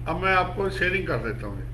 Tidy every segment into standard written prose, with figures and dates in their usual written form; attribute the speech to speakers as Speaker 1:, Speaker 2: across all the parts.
Speaker 1: अब मैं आपको शेयरिंग कर देता हूँ।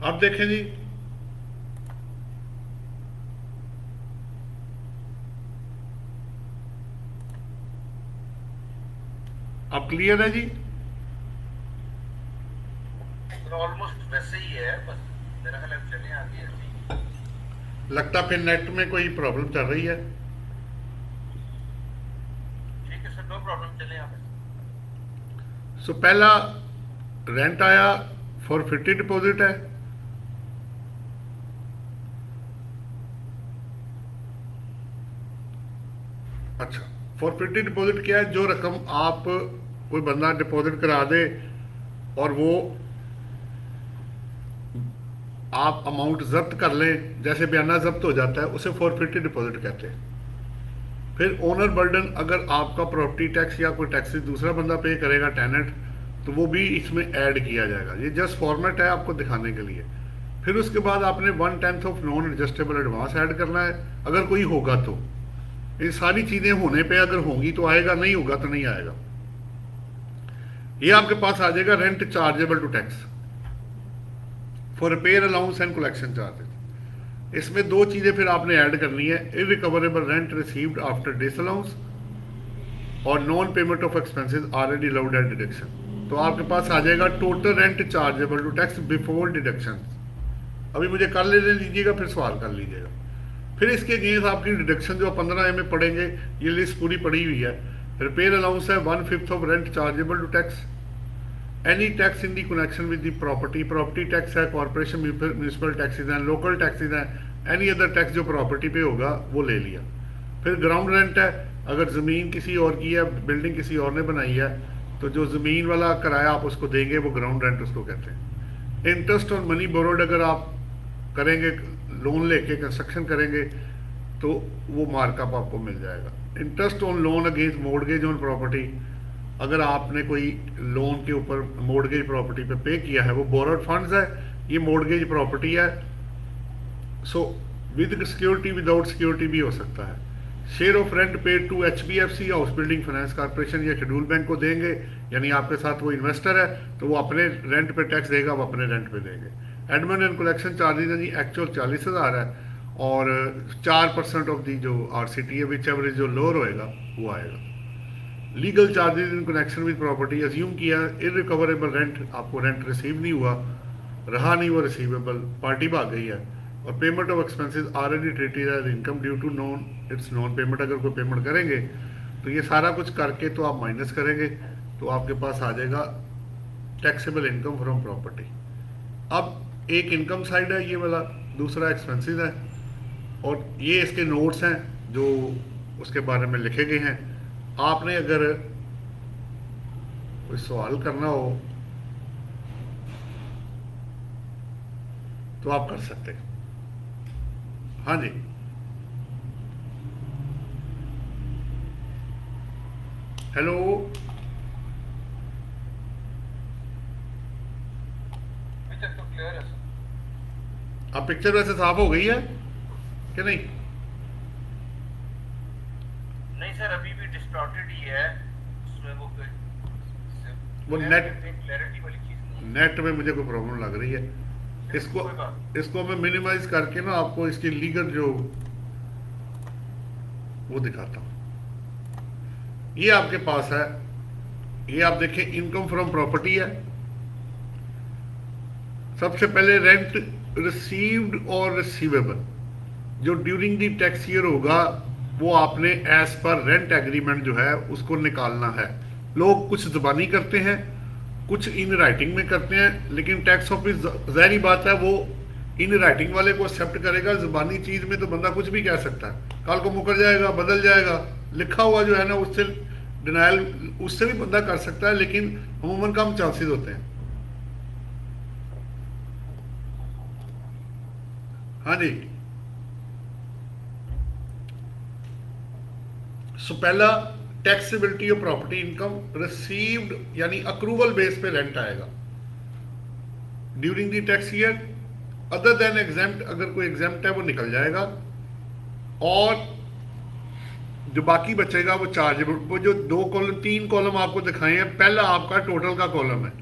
Speaker 1: अब देखें जी, अब क्लियर है जी।
Speaker 2: ऑलमोस्ट वैसे ही है, बस मेरा ख्याल अब चले आगे ऐसे ही।
Speaker 1: लगता फिर नेट में कोई प्रॉब्लम चल रही है।
Speaker 2: ठीक है सर, नो प्रॉब्लम, चले आप।
Speaker 1: सो पहला रेंट आया फॉर फिफ्टी डिपॉजिट है। अच्छा, फॉर फिफ्टी डिपॉजिट क्या है? जो रकम आप कोई बंदा डिपॉजिट करा दे और वो आप अमाउंट जब्त कर लें, जैसे बयाना जब्त हो जाता है, उसे फॉर फिफ्टी डिपॉजिट कहते हैं। फिर ओनर बर्डन, अगर आपका प्रॉपर्टी टैक्स या कोई टैक्स दूसरा बंदा पे करेगा टेनेंट, तो वो भी इसमें ऐड किया जाएगा। ये जस्ट फॉर्मेट है आपको दिखाने के लिए। फिर उसके बाद आपने 1/10 of non adjustable advance add करना है, अगर कोई होगा तो। ये सारी चीज़ें होने पे अगर होंगी तो आएगा, नहीं होगा तो नहीं आएगा। ये आपके पास आ जाएगा rent chargeable to tax for repair allowance and collection charges. इसमें दो चीज़ें फिर आपने ऐड करनी है, irrecoverable rent received after disallowance और non payment of expenses already allowed at deduction. तो आपके पास आ जाएगा total rent chargeable to tax before deduction. अभी मुझे कर लेने दीजिएगा, फिर सवाल कर लीजिएगा। फिर इसके अगेंस्ट आपकी डिडक्शन जो 15 में पड़ेंगे, ये लिस्ट पूरी पड़ी हुई है। रिपेयर अलाउंस है 1/5 of rent chargeable to tax, any tax in the connection with the property, property tax है, कॉर्पोरेशन म्यूनसिपल टैक्सेज हैं, लोकल टैक्सेज हैं, एनी अदर टैक्स जो प्रॉपर्टी पे होगा वो ले लिया। फिर ग्राउंड रेंट है, अगर ज़मीन किसी और की है, बिल्डिंग किसी और ने बनाई है, तो जो ज़मीन वाला किराया आप उसको देंगे वो ग्राउंड रेंट उसको कहते हैं। इंटरेस्ट और मनी बोरोड अगर आप करेंगे, लोन लेके कंस्ट्रक्शन करेंगे, तो वो मार्कअप आपको मिल जाएगा। Interest on loan against mortgage on property, अगर आपने कोई लोन के ऊपर मोर्गेज प्रॉपर्टी पे किया है, वो बोरोड फंड्स है, ये मोर्गेज प्रॉपर्टी है। So with security without security भी हो सकता है। Share of rent paid to HBFC house building finance corporation या शेड्यूल बैंक को देंगे, यानी आपके साथ वो इन्वेस्टर है तो वो अपने रेंट पे टैक्स देगा, वो अपने रेंट पे देंगे। एडमिन एंड कलेक्शन चार्जेज है जी, एक्चुअल 40,000 है और 4% ऑफ दी जो RCT है, विच एवरेज जो लोअर होएगा वो आएगा। Legal charges in connection with property, assume किया इरिकवरेबल रेंट, आपको रेंट रिसीव नहीं हुआ, रहा नहीं वो रिसीवेबल, पार्टी भाग गई है। और payment of expenses already treated as income due to non its non payment, अगर कोई पेमेंट करेंगे तो ये सारा कुछ करके तो आप माइनस करेंगे तो आपके पास आ जाएगा टैक्सेबल इनकम फ्रॉम प्रॉपर्टी। अब एक इनकम साइड है ये वाला, दूसरा एक्सपेंसेस है, और ये इसके नोट्स हैं जो उसके बारे में लिखे गए हैं। आपने अगर कोई सवाल करना हो तो आप कर सकते हैं। हाँ जी, हेलो।
Speaker 2: अभी तक तो क्लियर है सर।
Speaker 1: अब पिक्चर वैसे साफ हो गई है कि नहीं?
Speaker 2: नहीं सर, अभी भी डिस्टॉर्टेड ही है, उसमें वो
Speaker 1: वो नेट
Speaker 2: क्लैरिटी वाली चीज नहीं है।
Speaker 1: नेट में मुझे कोई प्रॉब्लम लग रही है। इसको
Speaker 2: कोई बात नहीं।
Speaker 1: इसको मैं मिनिमाइज करके ना आपको इसकी लीगल जो वो दिखाता हूँ। ये आपके पास है, ये आप देखें इनकम फ्रॉम प्रॉपर्टी है। सबसे पहले रेंट रिसीव्ड और रिसीवेबल जो ड्यूरिंग दी टैक्स ईयर होगा, वो आपने एज पर रेंट एग्रीमेंट जो है उसको निकालना है। लोग कुछ ज़बानी करते हैं, कुछ इन राइटिंग में करते हैं, लेकिन टैक्स ऑफिस ज़ाहिरी बात है वो इन राइटिंग वाले को एक्सेप्ट करेगा, जुबानी चीज में तो बंदा कुछ भी कह सकता है, कल को मुकर जाएगा, बदल जाएगा। लिखा हुआ जो है ना उससे डिनाइल उससे भी बंदा कर सकता है, लेकिन अमूमन कम चांसेस होते हैं। हाँ जी। सो पहला taxability of property income received, यानी अक्रूवल बेस पे रेंट आएगा during the tax year, other than exempt, अगर कोई एग्जेम्प्ट है वो निकल जाएगा, और जो बाकी बचेगा वो चार्जेबल। वो जो 3 कॉलम आपको दिखाए हैं, पहला आपका टोटल का कॉलम है,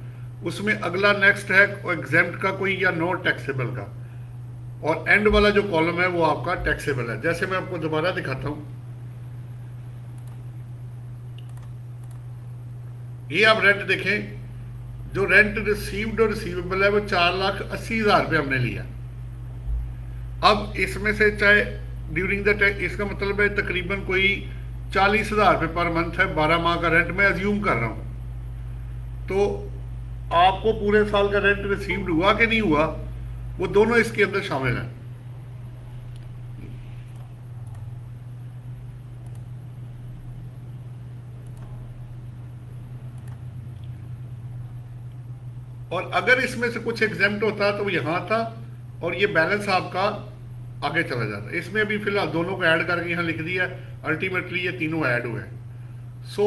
Speaker 1: उसमें अगला नेक्स्ट है एग्जेम्प्ट का कोई या नॉन टैक्सेबल का, और एंड वाला जो कॉलम है वो आपका टैक्सेबल है। जैसे मैं आपको दोबारा दिखाता हूं, ये आप रेंट देखें, जो रेंट रिसीव्ड और रिसीवेबल है वो 4,80,000 रुपये हमने लिया। अब इसमें से चाहे ड्यूरिंग द टैक्स, इसका मतलब है तकरीबन कोई 40,000 रुपये पर मंथ है, 12 माह का रेंट मैं अज्यूम कर रहा हूं। तो आपको पूरे साल का रेंट रिसीव्ड हुआ कि नहीं हुआ, वो दोनों इसके अंदर शामिल हैं। और अगर इसमें से कुछ एग्जेम्प्ट होता तो यहां था, और ये बैलेंस आपका आगे चला जाता। इसमें अभी फिलहाल दोनों को ऐड करके यहां लिख दिया, अल्टीमेटली ये तीनों ऐड हुए। सो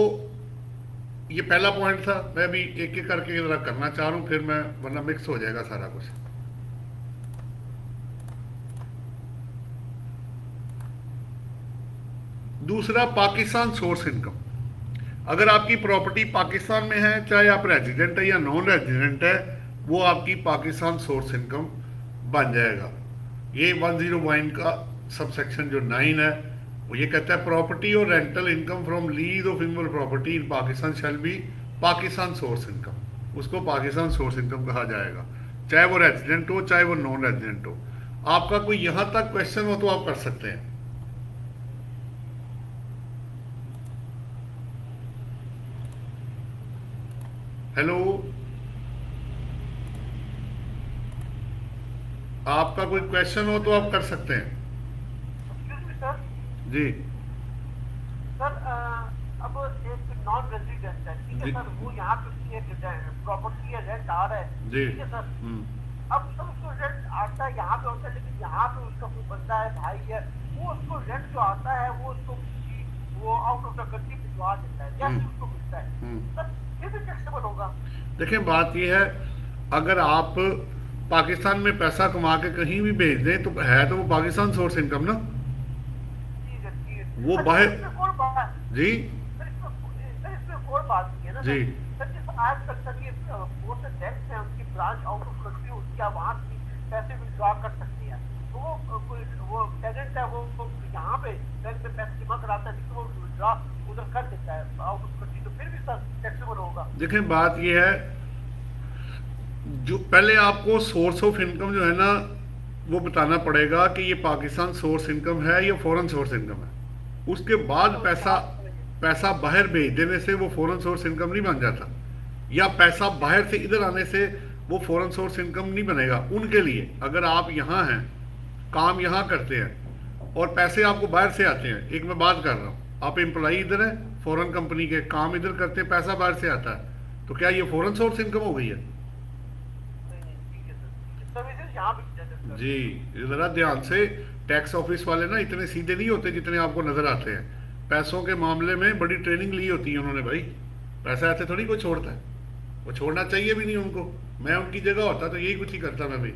Speaker 1: ये पहला पॉइंट था, मैं अभी एक एक करके जरा करना चाह रहा हूं, फिर मैं वरना मिक्स हो जाएगा सारा कुछ। दूसरा, पाकिस्तान सोर्स इनकम। अगर आपकी प्रॉपर्टी पाकिस्तान में है, चाहे आप रेजिडेंट है या नॉन रेजिडेंट है, वो आपकी पाकिस्तान सोर्स इनकम बन जाएगा। ये 101 का सबसेक्शन जो 9 है वो ये कहता है प्रॉपर्टी और rental income from lease of immovable property in Pakistan shall be Pakistan source income. उसको पाकिस्तान सोर्स इनकम कहा जाएगा, चाहे वो रेजिडेंट हो चाहे वो नॉन रेजिडेंट हो। आपका कोई यहां तक क्वेश्चन हो तो आप कर सकते हैं। हेलो, आपका कोई क्वेश्चन हो तो आप कर सकते हैं।
Speaker 3: सर
Speaker 1: जी
Speaker 3: सर अब एक नॉन रेजिडेंट है, ठीक है
Speaker 1: जी।
Speaker 3: सर, वो यहाँ पे प्रॉपर्टी है, रेंट आ रहा है,
Speaker 1: जी।
Speaker 3: ठीक है सर। अब सर उसको रेंट आता है यहाँ पे होता है, लेकिन यहाँ पे उसका कोई बंदा है, भाई है, वो उसको रेंट जो आता है वो उसको वो आउट ऑफ द कंट्री भिजवा देता है, जैसे उसको मिलता है, सर ये भी टैक्सेबल होगा।
Speaker 1: देखिए, बात यह है, अगर आप पाकिस्तान में पैसा कमा के कहीं भी भेज दें तो है तो वो पाकिस्तान सोर्स इनकम ना।
Speaker 3: ठीक है, ठीक है।
Speaker 1: वो
Speaker 3: सर,
Speaker 1: बाहर
Speaker 3: इसमें कोई बात
Speaker 1: जी
Speaker 3: सर, इसमें कोई बात नहीं है ना
Speaker 1: जी
Speaker 3: सर। जिस आजकल सर ये बहुत से टैक्स है, उनकी ब्रांच आउट ऑफ कंट्री, उसकी आप वहाँ से पैसे विड्रॉ कर सकते हैं। तो वो टेनेंट है, वो यहाँ पे बैंक में पैसे जमा कराता है, लेकिन वो विड्रॉ उधर कर देता है आउट ऑफ कंट्री, तो फिर भी सर टैक्सेबल होगा।
Speaker 1: देखें, बात यह है, जो पहले आपको सोर्स ऑफ इनकम जो है ना वो बताना पड़ेगा कि ये पाकिस्तान सोर्स इनकम है या फॉरेन सोर्स इनकम है। उसके बाद पैसा बाहर भेज देने से वो फॉरेन सोर्स इनकम नहीं बन जाता, या पैसा बाहर से इधर आने से वो फॉरेन सोर्स इनकम नहीं बनेगा उनके लिए। अगर आप यहाँ हैं, काम यहाँ करते हैं और पैसे आपको बाहर से आते हैं, एक मैं बात कर रहा हूँ, आप एम्प्लॉई इधर है, फॉरेन कंपनी के काम इधर करते हैं, पैसा बाहर से आता है, तो क्या ये फॉरेन सोर्स इनकम हो गई है? जी, जरा ध्यान से, टैक्स ऑफिस वाले ना इतने सीधे नहीं होते जितने आपको नजर आते हैं। पैसों के मामले में बड़ी ट्रेनिंग ली होती है उन्होंने भाई, पैसा ऐसे थोड़ी कोई छोड़ता है, वो छोड़ना चाहिए भी नहीं उनको। मैं उनकी जगह होता तो यही कुछ ही करता मैं भी।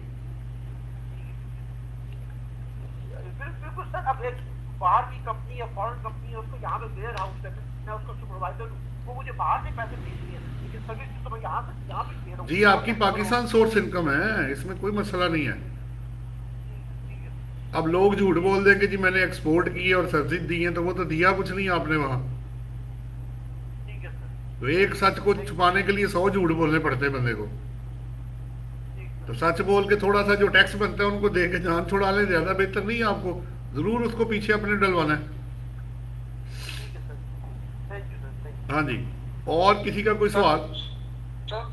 Speaker 3: बिल्कुल सर, अब एक बाहर की कंपनी या फॉरेन कंपनी है, उसको यहाँ पे वेयर हाउस है, मैं उसका सुपरवाइजर हूँ, वो मुझे बाहर से पैसे भेजती है, लेकिन सर्विस तो मैं यहाँ पे दे रहा हूँ।
Speaker 1: जी, आपकी पाकिस्तान सोर्स इनकम है, इसमें कोई मसला नहीं है। अब लोग झूठ बोल दें कि जी मैंने एक्सपोर्ट की और सर्विस दी है, तो वो तो दिया कुछ नहीं आपने वहां। तो एक सच को छुपाने के लिए 100 झूठ बोलने पड़ते हैं बंदे को। तो सच बोल के थोड़ा सा जो टैक्स बनता है उनको दे के जान छुड़ा ले, ज्यादा बेहतर नहीं है? आपको जरूर उसको पीछे अपने डलवाना है। हाँ जी, और किसी का कोई सवाल?
Speaker 2: सर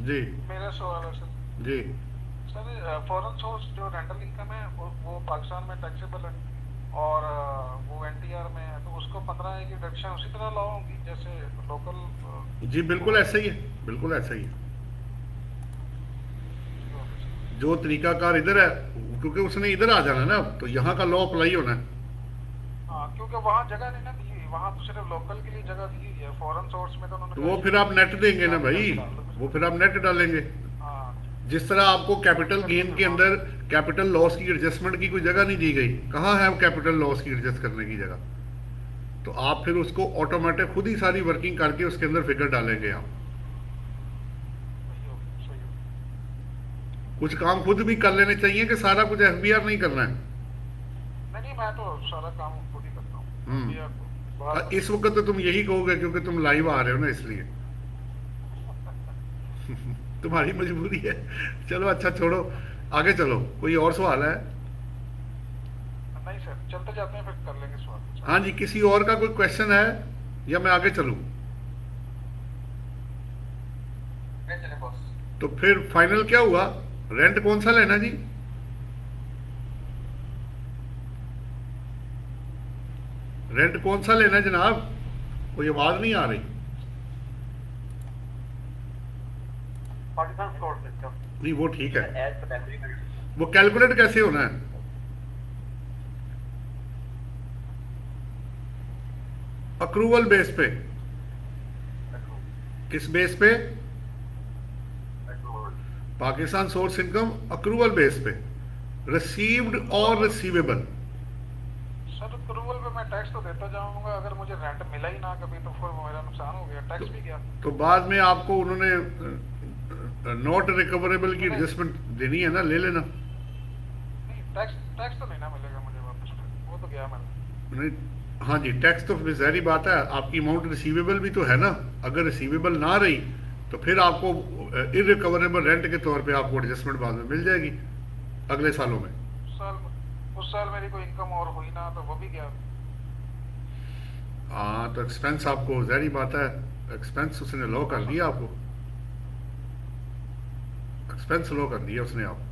Speaker 1: जी
Speaker 2: मेरा सवाल है सर।
Speaker 1: जी
Speaker 4: सर फॉरेन सोर्स जो रेंटल इनकम है वो पाकिस्तान में टैक्सेबल है और वो एनटीआर में है, तो उसको 15 की डिडक्शन उसी तरह लाओगी जैसे लोकल।
Speaker 1: जी बिल्कुल ऐसा ही है, बिल्कुल ऐसा ही है। जो तरीकाकार इधर है, क्योंकि उसने इधर आ जाना है ना, तो यहाँ का लॉ अप्लाई होना है।
Speaker 4: हाँ, क्योंकि वहाँ जगह नहीं ना दी हुई, वहाँ तो सिर्फ लोकल के लिए जगह दी हुई है, फॉरेन सोर्स में तो उन्होंने
Speaker 1: तो वो फिर आप नेट देंगे ना भाई, वो फिर आप नेट डालेंगे।
Speaker 4: हाँ
Speaker 1: जिस तरह आपको कैपिटल गेन के अंदर कैपिटल लॉस की एडजस्टमेंट की कोई जगह नहीं दी गई, कहाँ है कैपिटल लॉस की एडजस्ट करने की जगह, तो आप फिर उसको ऑटोमेटिक खुद ही सारी वर्किंग करके उसके अंदर फिगर डालेंगे आप।
Speaker 4: सही हो सही हो।
Speaker 1: कुछ काम खुद भी कर लेने चाहिए कि सारा कुछ एफबीआर नहीं करना है।
Speaker 4: नहीं नहीं, मैं तो सारा काम खुद ही करता हूँ। ये आपको बाहर
Speaker 1: इस वक्त तो तुम यही कहोगे क्योंकि तुम लाइव आ रहे हो ना, इसलिए तुम्हारी मजबूरी है। चलो अच्छा छोड़ो, आगे चलो। कोई और सवाल है?
Speaker 4: नहीं सर, चलते जाते हैं, फिर कर लेंगे सवाल।
Speaker 1: हाँ जी, किसी और का कोई क्वेश्चन है या मैं आगे चलूं?
Speaker 2: नहीं चले बॉस।
Speaker 1: तो फिर फाइनल क्या हुआ? रेंट कौन सा लेना जी? रेंट कौन सा लेना जनाब? कोई आवाज नहीं आ रही।
Speaker 3: पाकिस्तान सोर्स सिस्टम
Speaker 1: नहीं वो ठीक है,
Speaker 3: एज पर एग्रीमेंट।
Speaker 1: वो कैलकुलेट कैसे होना है? अक्रूवल बेस पे? किस बेस पे? Pakistan source income accrual base पे, रिसीव्ड और रिसीवेबल।
Speaker 4: सर अप्रूवल पे मैं टैक्स तो देता जाऊंगा, अगर मुझे रेंट मिला ही ना कभी तो फिर मेरा नुकसान हो गया, टैक्स भी गया।
Speaker 1: तो बाद में आपको उन्होंने नॉट रिकवरेबल की एडजस्टमेंट देनी है ना, ले लेना।
Speaker 4: नहीं, टैक्स टैक्स तो नहीं ना मिलेगा मुझे वापस, वो तो गया मैंने।
Speaker 1: नहीं, हाँ जी, टैक्स तो फिर ज़ाहिर बात है, आपकी अमाउंट रिसीवेबल भी तो है ना। अगर रिसीवेबल ना रही तो फिर आपको इररिकवरेबल रेंट के तौर पे आपको एडजस्टमेंट बाद में मिल जाएगी अगले सालों में।
Speaker 4: उस साल मेरी कोई इनकम और हुई ना तो वो भी गया।
Speaker 1: हाँ, तो एक्सपेंस आपको ज़ाहिर बात है, एक्सपेंस उसने लो कर दिया आपको, एक्सपेंस लो कर दिया उसने आपको।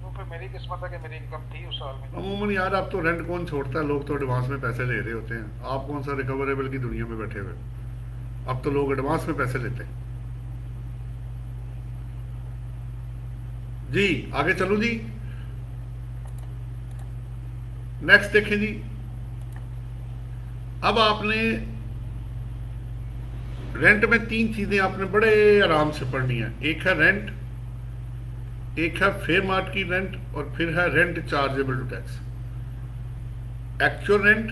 Speaker 4: तो फिर मेरी किस्मत है कि मेरी इनकम थी उस साल में।
Speaker 1: अमूमन यार अब तो रेंट कौन छोड़ता है, लोग तो एडवांस में पैसे ले रहे होते हैं। आप कौन सा रिकवरेबल की दुनिया में बैठे हुए, अब तो लोग एडवांस में पैसे लेते हैं। जी आगे चलूं जी, नेक्स्ट देखें जी। अब आपने रेंट में 3 चीजें आपने बड़े आराम से पढ़नी है। एक है रेंट, एक है फेयर मार्केट की रेंट, और फिर है rent chargeable to tax. Actual rent,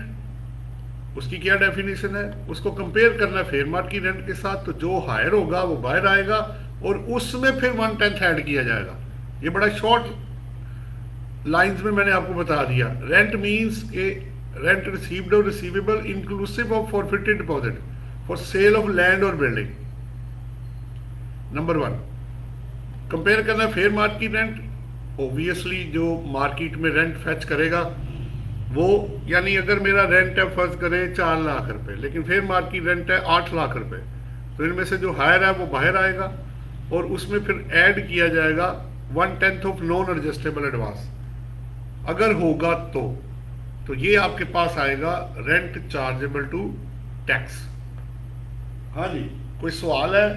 Speaker 1: उसकी क्या डेफिनेशन है, उसको कंपेयर करना है फेयर मार्केट की रेंट के साथ। तो जो हायर होगा वो बाहर आएगा और उसमें फिर 1/10 ऐड किया जाएगा। ये बड़ा शॉर्ट लाइंस में मैंने आपको बता दिया। रेंट मींस के रेंट रिसीव्ड और receivable inclusive of forfeited deposit for sale of land और बिल्डिंग। नंबर 1 कंपेयर करना फेयर मार्केट की रेंट। ओबियसली जो मार्केट में रेंट फेच करेगा वो, यानी अगर मेरा रेंट है फर्ज करें 4 लाख रुपए, लेकिन फेयर मार्केट की रेंट है 8 लाख रुपए, तो इनमें से जो हायर है वो बाहर आएगा और उसमें फिर ऐड किया जाएगा 1/10 ऑफ नॉन एडजस्टेबल एडवांस अगर होगा तो ये आपके पास आएगा रेंट चार्जेबल टू टैक्स। हाँ जी, कोई सवाल है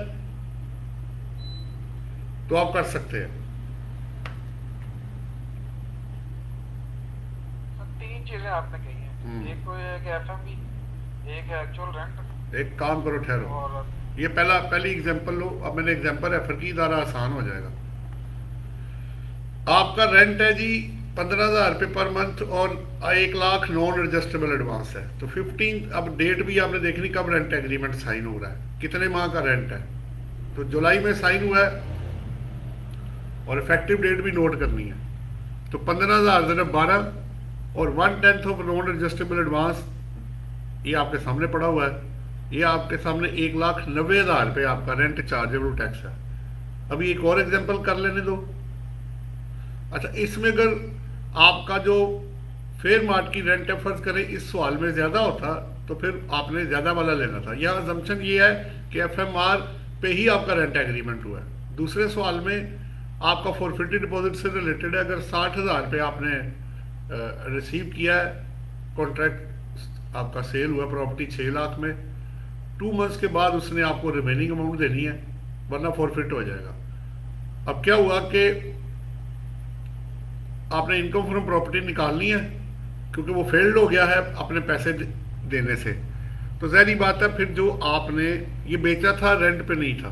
Speaker 1: तो आप कर सकते हैं।
Speaker 4: 3 चीजें आपने कही हैं, एक तो ये है कि एफएमवी, एक है एक्चुअल रेंट।
Speaker 1: एक काम करो, ठहरो,
Speaker 4: और
Speaker 1: ये पहली एग्जांपल लो। अब मैंने एग्जांपल रेफर की, ज़रा आसान हो जाएगा। आपका रेंट है जी 15,000 रुपये पर मंथ और 1 लाख नॉन एडजस्टेबल एडवांस है। तो 15, अब डेट भी आपने देखनी कब रेंट एग्रीमेंट साइन हो रहा है, कितने माह का रेंट है। तो जुलाई में साइन हुआ है और इफेक्टिव डेट भी नोट करनी है। तो 15,000 12 और 1/10 ऑफ नॉन एडजस्टेबल एडवांस, ये आपके सामने पड़ा हुआ है। ये आपके सामने 1,90,000 रुपये आपका रेंट चार्जेबल टैक्स है। अभी एक और एग्जांपल कर लेने दो। अच्छा, इसमें अगर आपका जो फेयर मार्केट की रेंट है फर्ज करें इस सवाल में ज़्यादा होता तो फिर आपने ज़्यादा वाला लेना था। यह अजम्पशन ये है कि एफएमआर पे ही आपका रेंट एग्रीमेंट हुआ है। दूसरे सवाल में आपका फॉरफिटेड डिपॉजिट से रिलेटेड है, अगर 60,000 रुपये आपने रिसीव किया है, कॉन्ट्रैक्ट आपका सेल हुआ प्रॉपर्टी 6 लाख में, 2 मंथ्स के बाद उसने आपको रिमेनिंग अमाउंट देनी है, वरना फॉरफिट हो जाएगा। अब क्या हुआ कि आपने इनकम फ्रॉम प्रॉपर्टी निकालनी है, क्योंकि वो फेल्ड हो गया है अपने पैसे देने से, तो ज़ाहिर बात है फिर जो आपने ये बेचा था रेंट पे नहीं था,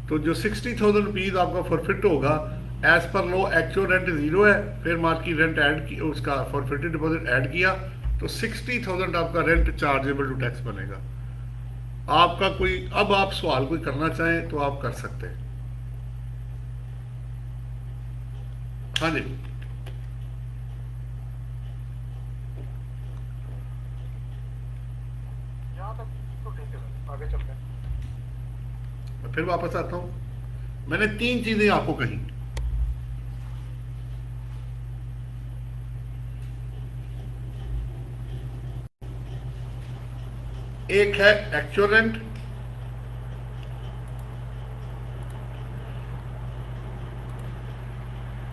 Speaker 1: तो जो 60,000 रुपीज़ आपका फॉरफिट होगा, एज पर लो एक्चुअल रेंट 0 है, फिर मार्केट रेंट ऐड की, उसका फॉरफिटेड डिपॉजिट ऐड किया तो 60,000 आपका रेंट चार्जेबल टू टैक्स बनेगा। आपका कोई, अब आप सवाल कोई करना चाहें तो आप कर सकते हैं। हाँ जी,
Speaker 4: यहाँ तक तो ठीक है, आगे चलते हैं।
Speaker 1: मैं फिर वापस आता हूं। मैंने 3 चीजें आपको कही। एक है एक्चुअल रेंट,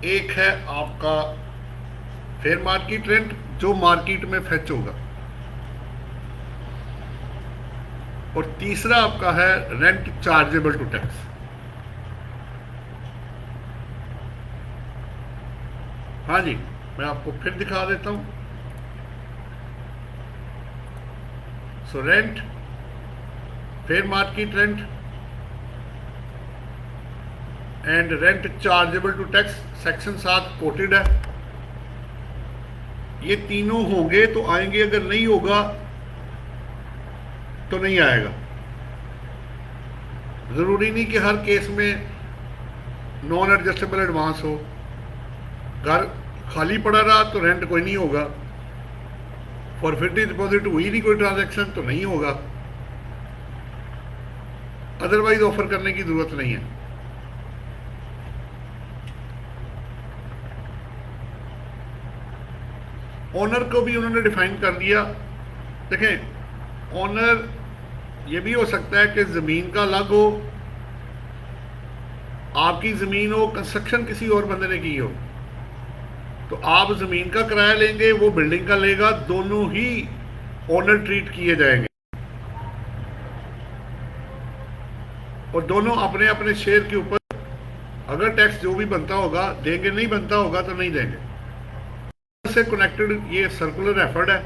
Speaker 1: एक है आपका फेयर मार्केट रेंट जो मार्केट में फेच होगा, और तीसरा आपका है रेंट चार्जेबल टू टैक्स। हाँ जी, मैं आपको फिर दिखा देता हूं। So rent, fair market rent and rent chargeable to tax section 7 quoted है। ये तीनों होंगे तो आएंगे, अगर नहीं होगा तो नहीं आएगा। जरूरी नहीं कि हर केस में नॉन एडजस्टेबल एडवांस हो। घर खाली पड़ा रहा तो रेंट कोई नहीं होगा, फॉरफिटेड डिपॉजिट हुई नहीं कोई ट्रांजैक्शन तो नहीं होगा, अदरवाइज ऑफर करने की जरूरत नहीं है। ओनर को भी उन्होंने डिफाइन कर दिया। देखें, ओनर ये भी हो सकता है कि जमीन का अलग हो, आपकी जमीन हो, कंस्ट्रक्शन किसी और बंदे ने की हो, तो आप जमीन का किराया लेंगे, वो बिल्डिंग का लेगा, दोनों ही ओनर ट्रीट किए जाएंगे और दोनों अपने अपने शेयर के ऊपर अगर टैक्स जो भी बनता होगा देंगे, नहीं बनता होगा तो नहीं देंगे। से कनेक्टेड ये सर्कुलर एफर्ट है।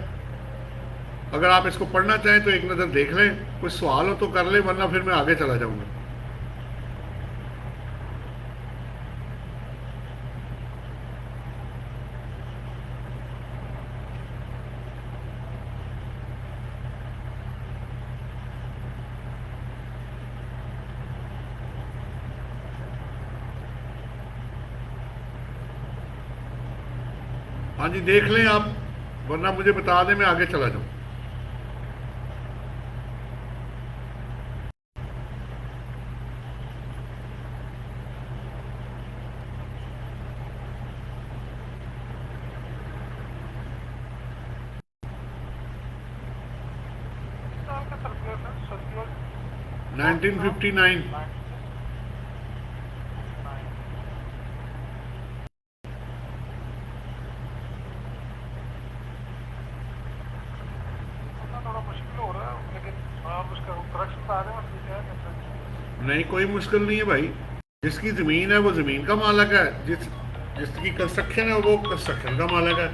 Speaker 1: अगर आप इसको पढ़ना चाहें तो एक नज़र देख लें, कोई सवाल हो तो कर लें, वरना फिर मैं आगे चला जाऊंगा। हाँ जी, देख लें आप, वरना मुझे बता दें, मैं आगे चला जाऊं।
Speaker 4: किस साल का सर्कुलर था? सर्कुलर
Speaker 1: 1959। थोड़ा मुश्किल हो रहा है, लेकिन आप उसका करेक्शन बता दें, मतलब क्या है। नहीं, कोई मुश्किल नहीं है भाई। जिसकी ज़मीन है वो ज़मीन का मालिक है, जिसकी कंस्ट्रक्शन है वो कंस्ट्रक्शन का मालिक है।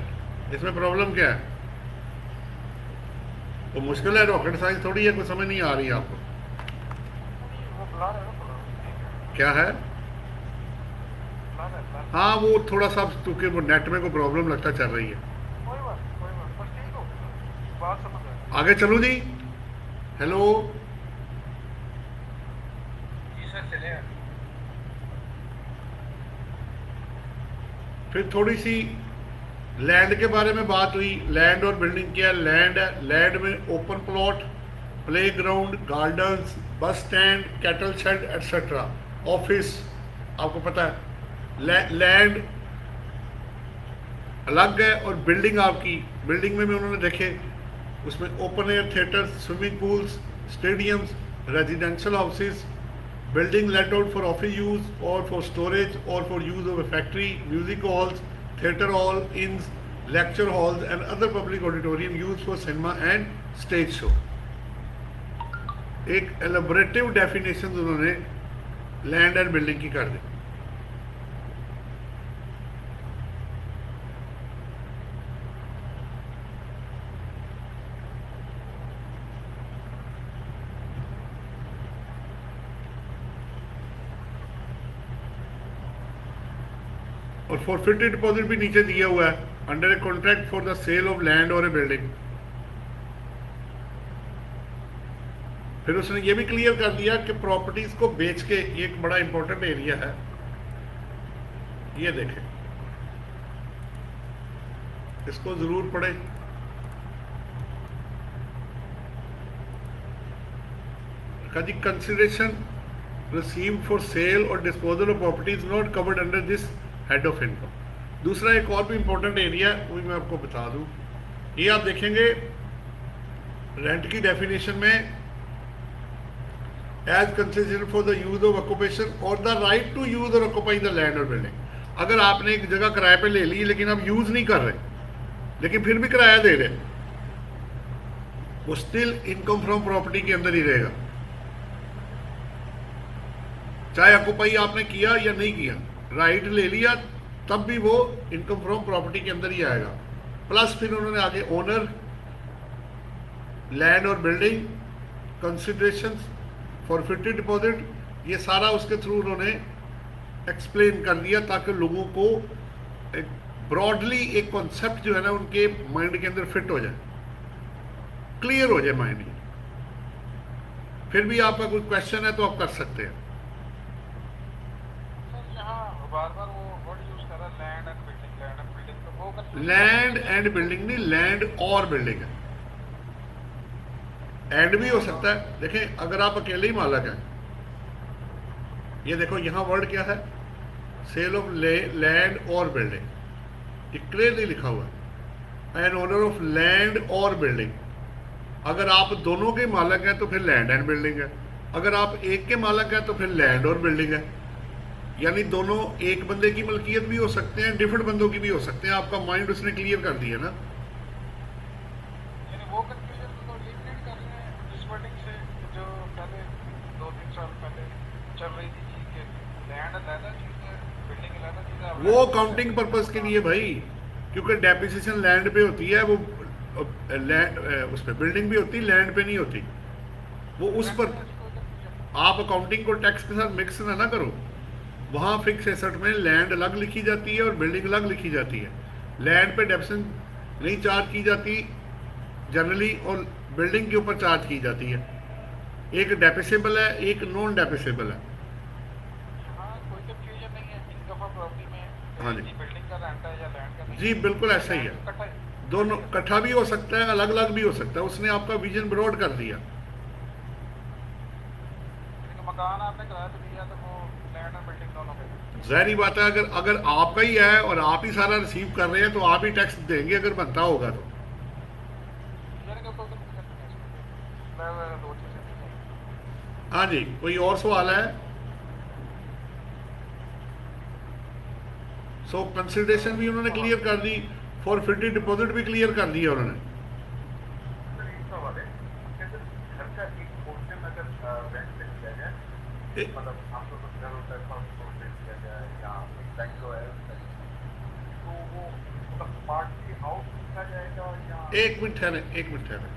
Speaker 1: इसमें प्रॉब्लम क्या है? तो मुश्किल है, रॉकेट साइंस थोड़ी है, कोई समझ नहीं आ रही है आपको।
Speaker 4: वो बुला रहे हैं ना,
Speaker 1: क्या है? हाँ, वो थोड़ा सा क्योंकि वो नेट में कोई प्रॉब्लम लगता चल रही है।
Speaker 4: कोई बात बस ठीक हो, बात समझ आए।
Speaker 1: आगे चलूँ जी? हेलो,
Speaker 2: जी सर, चले आए।
Speaker 1: फिर थोड़ी सी लैंड के बारे में बात हुई। लैंड और बिल्डिंग क्या? लैंड है, लैंड में open plot, play ground, gardens, bus stand, cattle shed etcetera, office, आपको पता है। लैंड अलग है और बिल्डिंग आपकी, बिल्डिंग में भी उन्होंने देखे, उसमें open air theatres, swimming pools, stadiums, residential houses, building let out for office use or for storage or for use of a factory, music halls, theatre hall, inns, lecture halls and other public auditorium used for cinema and stage show. एक एलैबोरेटिव definition उन्होंने land and building की कर दी. और forfeited deposit भी नीचे दिया हुआ है under a contract for the sale of land और ए बिल्डिंग. फिर उसने ये भी क्लियर कर दिया कि प्रॉपर्टीज को बेच के, ये एक बड़ा इंपॉर्टेंट एरिया है, ये देखें, इसको जरूर पढ़े. जी कंसिडरेशन रिसीव्ड फॉर सेल और disposal of properties not covered under this head of income. दूसरा एक और भी इंपॉर्टेंट एरिया वो भी मैं आपको बता दूं, ये आप देखेंगे रेंट की डेफिनेशन में as consideration for the use of occupation और द राइट टू यूज और ऑक्यूपाई द लैंड और बिल्डिंग. अगर आपने एक जगह किराए पे ले ली लेकिन आप यूज नहीं कर रहे लेकिन फिर भी किराया दे रहे, वो स्टिल इनकम फ्रॉम प्रॉपर्टी के अंदर ही रहेगा, चाहे ऑक्यूपाई आपने किया या नहीं किया. राइट ले लिया तब भी वो इनकम फ्रॉम प्रॉपर्टी के अंदर ही आएगा. प्लस फिर उन्होंने आगे ओनर, लैंड और बिल्डिंग, कंसिडरेशन, फॉरफिटेड डिपॉजिट, ये सारा उसके थ्रू उन्होंने एक्सप्लेन कर दिया ताकि लोगों को एक ब्रॉडली एक कॉन्सेप्ट जो है ना उनके माइंड के अंदर फिट हो जाए, क्लियर हो जाए माइंड में. फिर भी आपका कोई क्वेश्चन है तो आप कर सकते हैं.
Speaker 4: बार बार वो वर्ड यूज कर रहा है land and building, land and building, तो वो
Speaker 1: लैंड एंड बिल्डिंग नहीं, लैंड और बिल्डिंग है. एंड भी हो सकता है. देखें अगर आप अकेले ही मालक हैं, ये देखो यहाँ वर्ड क्या है, सेल ऑफ लैंड और बिल्डिंग, ये क्लियरली लिखा हुआ है, एन ओनर ऑफ लैंड और बिल्डिंग. अगर आप दोनों के मालक हैं तो फिर लैंड एंड बिल्डिंग है. अगर आप एक के मालक हैं तो फिर लैंड और बिल्डिंग है. यानी दोनों एक बंदे की मलकियत भी हो सकते हैं, डिफरेंट बंदों की भी हो सकते हैं. आपका माइंड उसने क्लियर कर दिया ना.
Speaker 4: वो कंफ्यूजन तो एलिमिनेट कर रहे हैं इस वर्डिंग से जो पहले 2-3 साल पहले चल रही थी कि लैंड अलग चीज है, बिल्डिंग अलग चीज है.
Speaker 1: वो काउंटिंग पर्पस के लिए भाई, क्योंकि डेप्रिसिएशन लैंड पे होती है, वो लैंड उस पर बिल्डिंग भी होती, लैंड पे नहीं होती. वो उस पर आप अकाउंटिंग को टैक्स के साथ मिक्स ना करो. वहाँ फिक्स एसेट में लैंड अलग लिखी जाती है और बिल्डिंग अलग लिखी जाती है. लैंड पे डेप्रिसिएशन नहीं चार्ज की जाती जनरली और बिल्डिंग के ऊपर चार्ज की जाती है. एक डेप्रिसिएबल है, एक नॉन डेप्रिसिएबल है.
Speaker 4: हाँ, कोई कंफ्यूजन नहीं है इनकम ऑफ प्रॉपर्टी में.
Speaker 1: हाँ जी,
Speaker 4: बिल्डिंग का रेंट है या लैंड का नहीं.
Speaker 1: जी बिल्कुल ऐसा ही है. दोनों इकट्ठा भी हो सकता है, अलग अलग भी हो सकता है. उसने आपका विजन ब्रॉड कर दिया.
Speaker 4: मकान आपने किराए पे दिया तो वो लैंड और बिल्डिंग दोनों पे.
Speaker 1: ज़ाहिर बात है, अगर आपका ही है और आप ही सारा रिसीव कर रहे हैं तो आप ही टैक्स देंगे अगर बनता होगा तो. हाँ जी, कोई और सवाल है? सो कंसिडरेशन भी उन्होंने क्लियर कर दी, फॉरफिटेड डिपॉजिट भी क्लियर कर दिया उन्होंने.
Speaker 2: घर का एक पोर्शन अगर रेंट पे दिया जाए, मतलब आप लोग का घर होता है, फर्स्ट फ्लोर पे दिया जाए या बैंगलो है, तो वो मतलब पार्टली हाउस लिखा जाएगा या?
Speaker 1: एक मिनट ठहरे.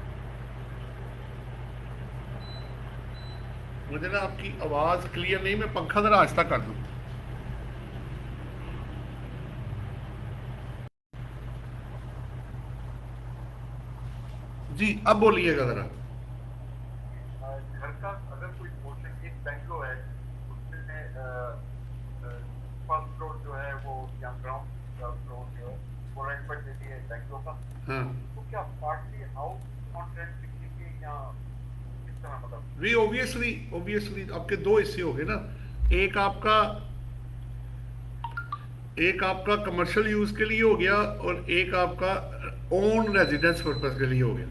Speaker 1: मुझे ना आपकी आवाज क्लियर नहीं, मैं पंखा जरा आहिस्ता कर दूं. जी अब बोलिएगा जरा.
Speaker 2: घर का अगर कोई पोर्शन एक बैंगलो है, उसमें फर्स्ट फ्लोर जो है वो या ग्राउंड फ्लोर जो है वो रेंट पर देती है बैंगलो का,
Speaker 1: हाँ
Speaker 2: तो क्या पार्टली हाउस ऑन रेंट लिखेंगे या किस तरह? मतलब
Speaker 1: वी ऑब्वियसली आपके दो हिस्से हो गए ना. एक आपका कमर्शियल यूज के लिए हो गया और एक आपका ओन रेजिडेंस पर्पस के लिए हो गया.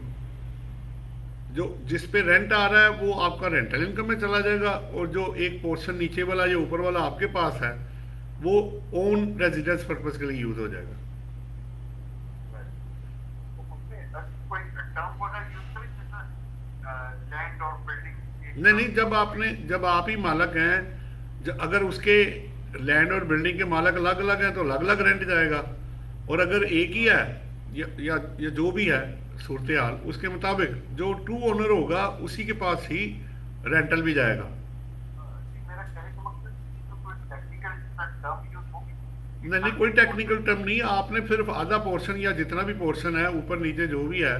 Speaker 1: जो जिस पे रेंट आ रहा है वो आपका रेंटल इनकम में चला जाएगा, और जो एक पोर्शन नीचे वाला या ऊपर वाला आपके पास है वो ओन रेजिडेंस पर्पज के लिए यूज हो जाएगा।
Speaker 2: कोई टर्म वगैरह यूज करें जैसा लैंड और बिल्डिंग?
Speaker 1: नहीं, जब आप ही मालक हैं, अगर उसके लैंड और बिल्डिंग के मालक अलग अलग हैं तो अलग अलग रेंट जाएगा, और अगर एक ही है या जो भी है सूरत हाल, उसके मुताबिक जो ट्रू ओनर होगा उसी के पास ही रेंटल भी जाएगा।
Speaker 2: मेरा कहने का मकसद तो कोई टेक्निकल टर्म यूज होगी?
Speaker 1: नहीं, कोई टेक्निकल टर्म नहीं, आपने सिर्फ आधा पोर्शन या जितना भी पोर्शन है ऊपर नीचे जो भी है,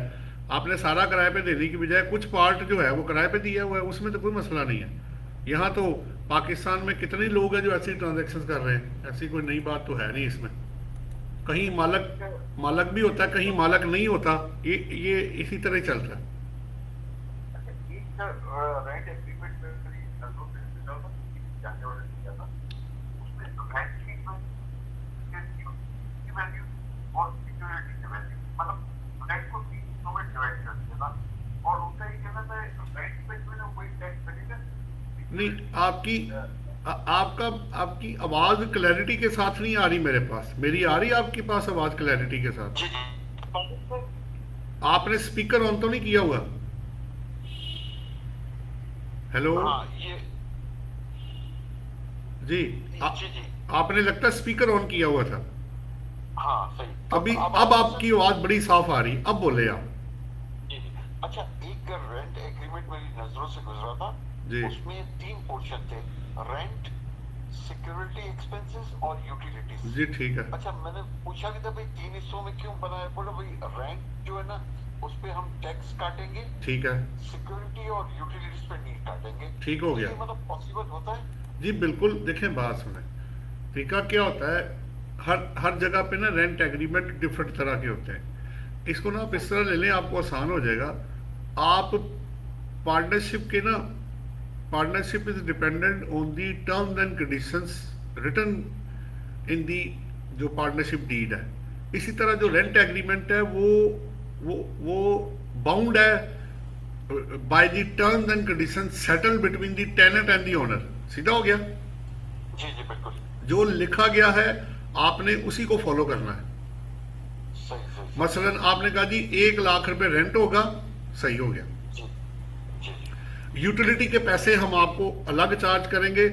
Speaker 1: आपने सारा किराए पे देने की बजाय कुछ पार्ट जो है वो किराए पे दिया हुआ है, उसमें तो कोई मसला नहीं है। यहाँ तो पाकिस्तान में कितने लोग हैं जो ऐसी ट्रांजेक्शन कर रहे हैं, ऐसी कोई नई बात तो है नहीं इसमें। कहीं मालक भी होता है, कहीं मालक नहीं होता, ये इसी तरह ही चलता है।
Speaker 2: अच्छा, एक रेंट एग्रीमेंट में मेरी नजरों से निकला था, जाने वाले किया था, उसमें रेंट की वैल्यू और सिक्योरिटी की वैल्यू, मतलब रेंट को 3 हिस्सों में डिवाइड कर दिया था, और उनका ये कहना था रेंट पे जो है ना वही टैक्स लगेगा।
Speaker 1: नहीं, आपकी आवाज क्लैरिटी के साथ नहीं आ रही मेरे पास। मेरी आ रही आपके पास आवाज क्लैरिटी के साथ? आपने स्पीकर ऑन तो नहीं किया हुआ? हेलो जी, आपने लगता है स्पीकर ऑन किया हुआ था।
Speaker 5: हाँ सही।
Speaker 1: अब आपकी आवाज बड़ी साफ आ रही, अब बोले आप।
Speaker 5: अच्छा, एक रेंट एग्रीमेंट मेरी नजरों से गुजरा था
Speaker 1: जी।
Speaker 5: उसमें 3 पोर्शन थे, रेंट, सिक्योरिटी एक्सपेंसेस और यूटिलिटीज।
Speaker 1: जी ठीक है।
Speaker 5: अच्छा, मैंने पूछा कि था भाई 3 हिस्सों में क्यों बनाया? बोला भाई रेंट जो है ना उस पे हम टैक्स काटेंगे,
Speaker 1: ठीक है,
Speaker 5: सिक्योरिटी और यूटिलिटीज पे नहीं काटेंगे।
Speaker 1: ठीक हो गया।
Speaker 5: ये मतलब पॉसिबल होता है?
Speaker 1: जी बिल्कुल। देखें, बात सुने, तरीका क्या होता है, हर जगह पे ना रेंट एग्रीमेंट डिफरेंट तरह के होते हैं। इसको ना आप इस तरह ले लें, आपको आसान हो जाएगा। आप partnership is dependent on the terms and conditions written in the जो पार्टनरशिप डीड है। इसी तरह जो रेंट एग्रीमेंट है वो बाउंड है by the terms and conditions settle between the tenant and the owner. सीधा हो गया?
Speaker 5: जी जी बिल्कुल।
Speaker 1: जो लिखा गया है आपने उसी को फॉलो करना है।
Speaker 5: सही सही।
Speaker 1: मसलन आपने कहा जी 1 लाख रुपए रेंट होगा, सही हो गया।
Speaker 5: जी जी।
Speaker 1: यूटिलिटी के पैसे हम आपको अलग चार्ज करेंगे,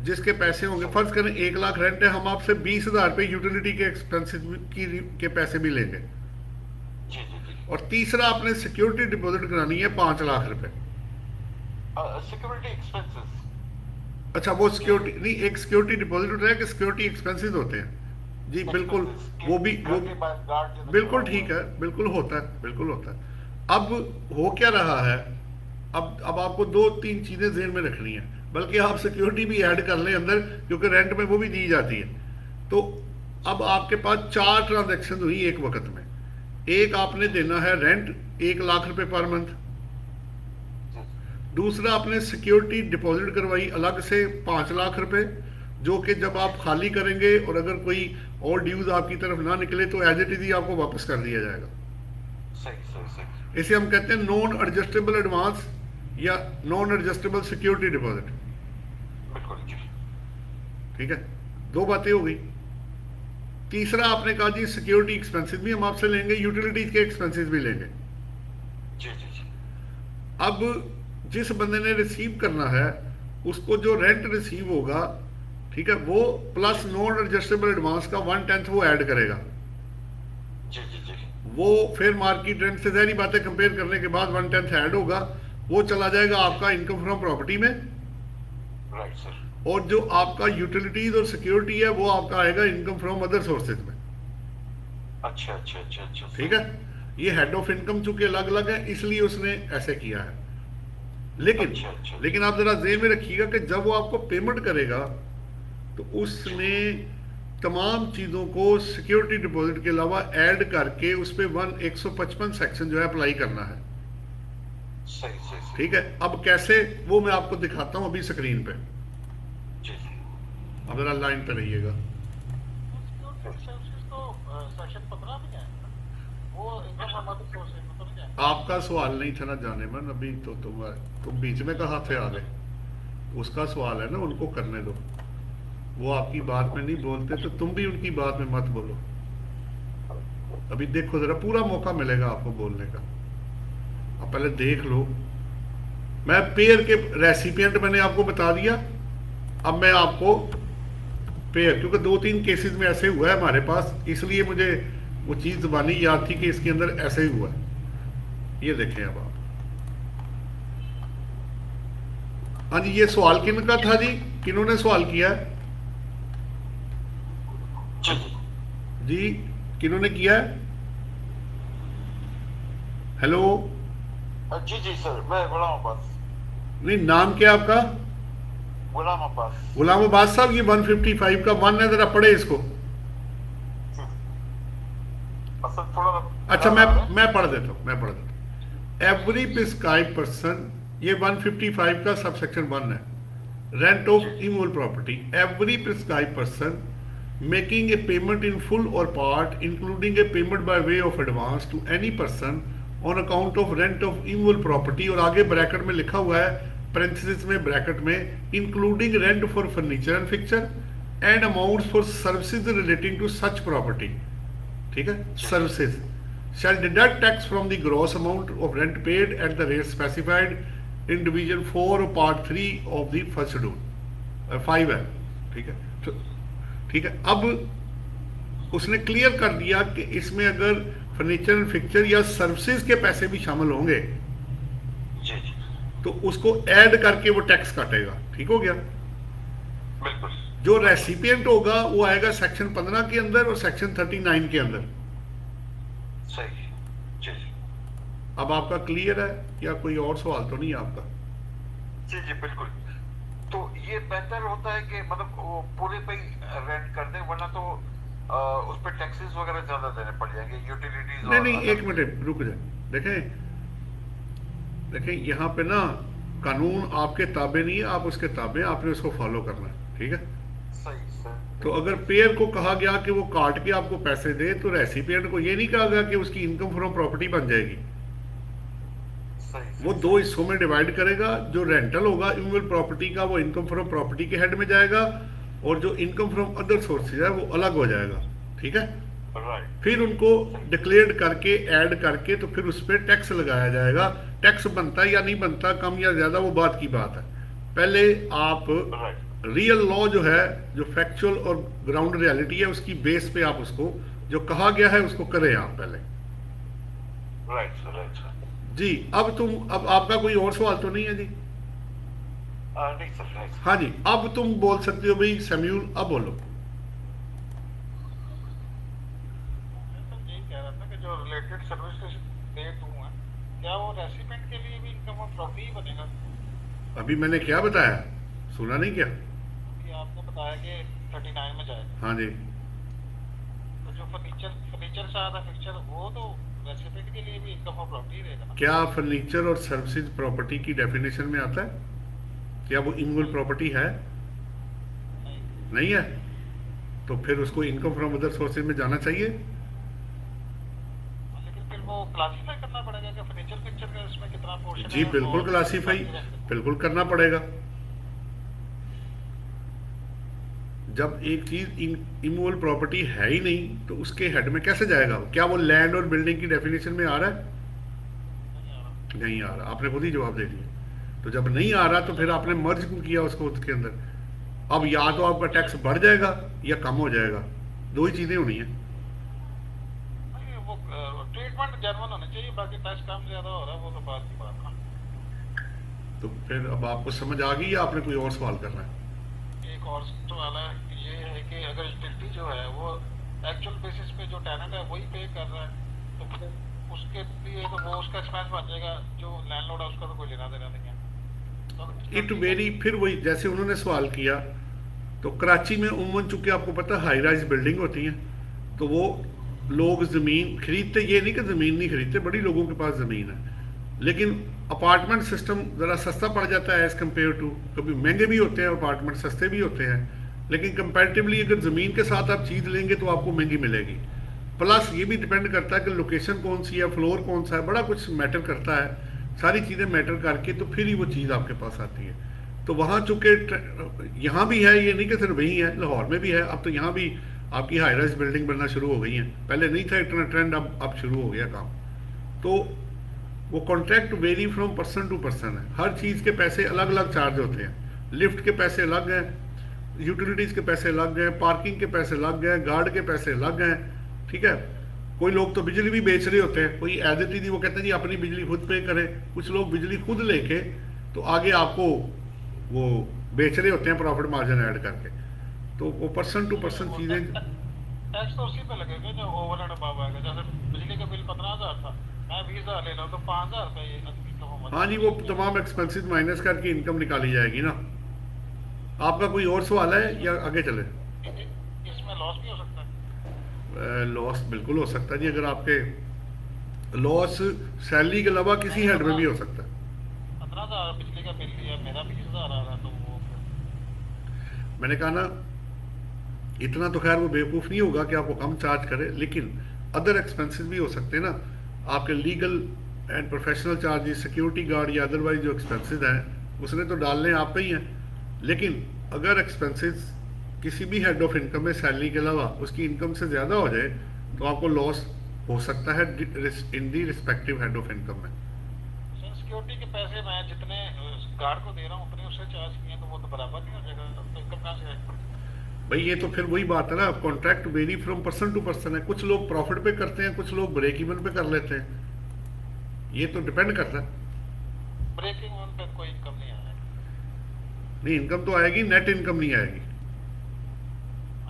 Speaker 1: जिसके पैसे होंगे, फर्ज करें 1 लाख रेंट है, हम आपसे 20,000 रुपए यूटिलिटी के एक्सपेंसेस के पैसे भी लेंगे।
Speaker 5: जी जी जी।
Speaker 1: और तीसरा आपने सिक्योरिटी डिपॉजिट करानी है 5 लाख रुपए।
Speaker 5: Security expenses?
Speaker 1: अच्छा, वो सिक्योरिटी नहीं, एक सिक्योरिटी डिपॉजिट होता है कि सिक्योरिटी एक्सपेंसेस होते हैं। जी बिल्कुल, वो बिल्कुल ठीक है, बिल्कुल होता है, बिल्कुल होता है। अब हो क्या रहा है, अब आपको 2-3 चीजें ज़हन में रखनी है, बल्कि आप सिक्योरिटी भी ऐड कर लें अंदर, क्योंकि रेंट में वो भी दी जाती है। तो अब आपके पास 4 ट्रांजैक्शन हुई एक वक्त में। एक आपने देना है रेंट 1 लाख रुपए पर मंथ। दूसरा आपने सिक्योरिटी डिपॉजिट करवाई अलग से 5 लाख रुपए, जो कि जब आप खाली करेंगे और अगर कोई और ड्यूज आपकी तरफ ना निकले तो एज इट इज ही आपको वापस कर दिया जाएगा।
Speaker 5: सही सही सही।
Speaker 1: इसे हम कहते हैं नॉन एडजस्टेबल एडवांस या नॉन एडजस्टेबल सिक्योरिटी डिपॉजिट।
Speaker 5: बिल्कुल जी।
Speaker 1: ठीक है, 2 बातें हो गई। तीसरा आपने कहा जी सिक्योरिटी एक्सपेंसेस भी हम आपसे लेंगे, यूटिलिटीज के एक्सपेंसेस भी लेंगे।
Speaker 5: जी जी जी।
Speaker 1: अब जिस बंदे ने रिसीव करना है उसको जो रेंट रिसीव होगा, ठीक है, वो प्लस नॉन एडजस्टेबल एडवांस का 1/10 वो ऐड करेगा।
Speaker 5: जी जी जी।
Speaker 1: वो फिर मार्केट रेंट से सारी बातें कंपेयर करने के बाद 1/10 ऐड होगा, वो चला जाएगा आपका इनकम फ्रॉम प्रॉपर्टी में।
Speaker 5: Right sir.
Speaker 1: और जो आपका यूटिलिटीज और सिक्योरिटी है वो आपका आएगा इनकम फ्रॉम अदर सोर्सेज में।
Speaker 5: अच्छा अच्छा अच्छा अच्छा।
Speaker 1: ठीक है, ये हेड ऑफ इनकम चूंकि अलग अलग है इसलिए उसने ऐसे किया है। लेकिन आप जरा ज़हन में रखिएगा कि जब वो आपको पेमेंट करेगा तो उसने तमाम चीज़ों को सिक्योरिटी डिपॉजिट के अलावा ऐड करके उस पर 155 सेक्शन जो है अप्लाई करना है।
Speaker 5: सही सही सही।
Speaker 1: ठीक है, अब कैसे वो मैं आपको दिखाता हूँ अभी स्क्रीन पे।
Speaker 5: जी जी।
Speaker 1: अब जरा लाइन पे रहिएगा।
Speaker 4: वो इनकम का मदद सोर्स है, मतलब क्या है?
Speaker 1: आपका सवाल नहीं था ना जाने मन, अभी तो तुम बीच में कहाँ से आ गए? उसका सवाल है ना, उनको करने दो। वो आपकी बात में नहीं बोलते तो तुम भी उनकी बात में मत बोलो। अभी देखो जरा, पूरा मौका मिलेगा आपको बोलने का, आप पहले देख लो। मैं पेयर के रेसिपिएंट मैंने आपको बता दिया। अब मैं आपको पेयर, क्योंकि 2-3 केसेस में ऐसे हुआ है हमारे पास, इसलिए मुझे वो चीज़ ज़बानी याद थी कि इसके अंदर ऐसे ही हुआ है। ये देखें अब आप। हाँ जी, ये सवाल किन का था जी? किन्होंने सवाल किया है
Speaker 5: जी जी
Speaker 1: जी? किन्होंने किया है? हेलो?
Speaker 5: जी जी सर, मैं गुलाम अब्बास।
Speaker 1: नहीं, नाम क्या है आपका?
Speaker 5: गुलाम अब्बास।
Speaker 1: गुलाम अब्बास साहब, ये 155 का 1 है, जरा पढ़े इसको।
Speaker 5: सर थोड़ा
Speaker 1: अच्छा, मैं पढ़ देता हूँ। एवरी प्रिस्क्राइब पर्सन, ये 155 का सबसेक्शन 1 है, rent of immovable property. Every prescribed person making a payment in full और part including a payment by way of advance to any person on account of rent of immovable property, और आगे bracket में लिखा हुआ है, parenthesis में bracket में, including rent for furniture and fixture and amounts for services relating to such property. ठीक है, services shall deduct tax from the gross amount of rent paid at the rate specified in division 4 of part 3 of the first schedule 5 है। ठीक है, तो ठीक है, अब उसने क्लियर कर दिया कि इसमें अगर फर्नीचर एंड फिक्चर या सर्विसेज के पैसे भी शामिल होंगे
Speaker 5: जी जी
Speaker 1: तो उसको ऐड करके वो टैक्स काटेगा। ठीक हो गया?
Speaker 5: बिल्कुल
Speaker 1: जो रेसिपिएंट होगा वो आएगा सेक्शन 15 के अंदर और सेक्शन 39 के अंदर।
Speaker 5: सही। जी जी
Speaker 1: अब आपका क्लियर है या कोई और सवाल तो नहीं है आपका?
Speaker 5: जी जी बिल्कुल। तो ये बेहतर होता है कि मतलब वो पूरे पे रेंट कर दे, वरना तो उस पर टैक्सेस वगैरह ज्यादा देने पड़ जाएंगे, यूटिलिटीज।
Speaker 1: नहीं, एक मिनट रुक जाए। देखें यहाँ पे ना कानून आपके ताबे नहीं है, आप उसके ताबे, आपने उसको फॉलो करना है। ठीक है,
Speaker 5: सही सही।
Speaker 1: तो अगर पेयर को कहा गया कि वो काट के आपको पैसे दे, तो रेसिपिएंट को ये नहीं कहा गया कि उसकी इनकम फ्रॉम प्रॉपर्टी बन जाएगी।
Speaker 5: सही
Speaker 1: वो 2 हिस्सों में डिवाइड करेगा। जो रेंटल होगा इमूवेबल प्रॉपर्टी का, वो इनकम फ्रॉम प्रॉपर्टी के हेड में जाएगा, और जो इनकम फ्रॉम अदर सोर्सेज है वो अलग हो जाएगा। ठीक है,
Speaker 5: राइट।
Speaker 1: फिर उनको डिक्लेयर करके ऐड करके तो फिर उस पर टैक्स लगाया जाएगा। टैक्स बनता या नहीं बनता, कम या ज्यादा, वो बात की बात है। पहले आप
Speaker 5: राइट
Speaker 1: रियल लॉ जो है, जो फैक्चुअल और ग्राउंड रियलिटी है, उसकी बेस पे आप उसको जो कहा गया है उसको करें आप पहले।
Speaker 5: Right right.
Speaker 1: जी, अब आपका कोई और सवाल तो नहीं है जी?
Speaker 5: नहीं सर, नहीं सर।
Speaker 1: हाँ जी, अब तुम बोल सकते हो भाई सैम्यूल, अब बोलो।
Speaker 4: मैं तो यही कह रहा था कि जो रिलेटेड सर्विसेज पेड हुआ है, क्या वो रेसिपिएंट के लिए भी इनकम ऑफ प्रॉपर्टी ही बनेगा?
Speaker 1: अभी मैंने क्या बताया, सुना नहीं क्या?
Speaker 4: कि आपने बताया कि 39 में जाएगा,
Speaker 1: हाँ जी,
Speaker 4: तो जो फर्नीचर से आता फिक्चर, वो तो रेसिपिएंट के लिए भी इनकम ऑफ प्रॉपर्टी रहेगा ना?
Speaker 1: क्या फर्नीचर और सर्विसेज प्रॉपर्टी की डेफिनेशन में आता है? क्या वो इमूवेबल प्रॉपर्टी है?
Speaker 4: नहीं।
Speaker 1: नहीं है, तो फिर उसको इनकम फ्रॉम अदर सोर्सेज में जाना चाहिए।
Speaker 4: लेकिन फिर वो क्लासीफाई करना पड़ेगा कि फर्नीचर फिक्चर का इसमें कितना पोर्शन
Speaker 1: जी
Speaker 4: है,
Speaker 1: बिल्कुल,
Speaker 4: और
Speaker 1: क्लासीफाई
Speaker 4: बाकी रहते।
Speaker 1: बिल्कुल करना पड़ेगा। जब एक चीज इमूवेबल प्रॉपर्टी है ही नहीं तो उसके हेड में कैसे जाएगा? क्या वो लैंड और बिल्डिंग की डेफिनेशन में आ रहा है?
Speaker 4: नहीं आ रहा।
Speaker 1: नहीं आ रहा, आपने खुद ही जवाब दे दिया। तो जब नहीं आ रहा तो फिर आपने मर्ज क्यों किया उसको उसके अंदर? अब या तो आपका टैक्स बढ़ जाएगा या कम हो जाएगा, 2 ही चीजें होनी है।
Speaker 4: नहीं, वो ट्रीटमेंट जेन्युइन होना चाहिए, बाकी टैक्स कम ज्यादा हो रहा है वो तो बात की बात ना।
Speaker 1: तो फिर अब आपको समझ आ गई या आपने कोई और सवाल करना है?
Speaker 4: एक और सवाल है, ये है कि अगर यूटिलिटी जो है वो एक्चुअल बेसिस पे जो टेनेंट है वही पे कर रहा है, तो फिर उसके लिए तो वो उसका एक्सपेंस बन जाएगा, जो लैंडलॉर्ड है उसका तो कोई लेना देना नहीं है।
Speaker 1: इट वेरी, फिर वही जैसे उन्होंने सवाल किया, तो कराची में उमूमन चूंकि आपको पता है हाई राइज बिल्डिंग होती हैं, तो वो लोग ज़मीन खरीदते, ये नहीं कि ज़मीन नहीं खरीदते, बड़ी लोगों के पास ज़मीन है, लेकिन अपार्टमेंट सिस्टम ज़रा सस्ता पड़ जाता है एज़ कम्पेयर टू, कभी महंगे भी होते हैं अपार्टमेंट, सस्ते भी होते हैं, लेकिन कंपैरेटिवली अगर ज़मीन के साथ आप चीज़ लेंगे तो आपको महंगी मिलेगी। प्लस ये भी डिपेंड करता है कि लोकेशन कौन सी है, फ्लोर कौन सा है, बड़ा कुछ मैटर करता है। सारी चीज़ें मैटर करके तो फिर ही वो चीज़ आपके पास आती है। तो वहाँ चूँकि यहाँ भी है, ये नहीं कि सिर्फ वहीं है, लाहौर में भी है। अब तो यहाँ भी आपकी हाई राइज बिल्डिंग बनना शुरू हो गई हैं, पहले नहीं था इतना ट्रेंड, अब शुरू हो गया काम। तो वो contract vary from person to person है, हर चीज़ के पैसे अलग अलग चार्ज होते हैं। लिफ्ट के पैसे अलग हैं, यूटिलिटीज़ के पैसे अलग हैं, पार्किंग के पैसे अलग हैं, गार्ड के पैसे अलग हैं, ठीक है। कोई लोग तो बिजली भी बेच रहे होते हैं, कोई एज इट इज वो कहते हैं जी अपनी बिजली खुद पे करें, कुछ लोग बिजली खुद लेके तो आगे आपको वो बेच रहे होते हैं प्रॉफिट मार्जिन ऐड करके। तो वो पर्सन टू पर्सन चीज़ें।
Speaker 4: टैक्स तो उसी पे लगेगा जो ओवर एंड अबव आएगा। जैसे बिजली का बिल 15,000 था, मैं 20,000 ले रहा हूँ तो 5,000 रुपये ये
Speaker 1: हाँ जी, वो तमाम एक्सपेंसेस माइनस करके इनकम निकाली जाएगी ना। आपका कोई और सवाल है या आगे चले?
Speaker 4: इसमें लॉस भी हो सकता है।
Speaker 1: लॉस बिल्कुल हो सकता है जी, अगर आपके लॉस सैलरी के अलावा किसी हेड में भी हो सकता है।
Speaker 4: 15,000 बिजली का बिल लिया, मेरा 20,000 आ रहा, तो वो
Speaker 1: मैंने कहा ना, इतना तो खैर वो बेवकूफ़ नहीं होगा कि आपको कम चार्ज करे, लेकिन अदर एक्सपेंसेस भी हो सकते हैं ना, आपके legal and professional charges, security guard या अदरवाइज जो एक्सपेंसेस हैं उसने तो डालने आप पे ही हैं। लेकिन अगर एक्सपेंसेस किसी भी हेड ऑफ इनकम में सैलरी के अलावा उसकी इनकम से ज़्यादा हो जाए तो आपको लॉस हो सकता है इन दी रिस्पेक्टिव हेड ऑफ इनकम में।
Speaker 4: सिक्योरिटी के पैसे मैं जितने गार्ड को दे रहा हूँ उतने उससे चार्ज किए, तो वो तो बराबर नहीं हो जाएगा, तो इनकम कहाँ से आएगी?
Speaker 1: भाई ये तो फिर वही बात है ना, contract vary from person to person है। कुछ लोग प्रॉफिट पे करते हैं, कुछ लोग ब्रेक इवन पे कर लेते हैं, ये तो डिपेंड करता है।
Speaker 4: ब्रेकिंग वन पे कोई इनकम नहीं आएगा।
Speaker 1: नहीं, इनकम तो आएगी, नेट इनकम नहीं आएगी।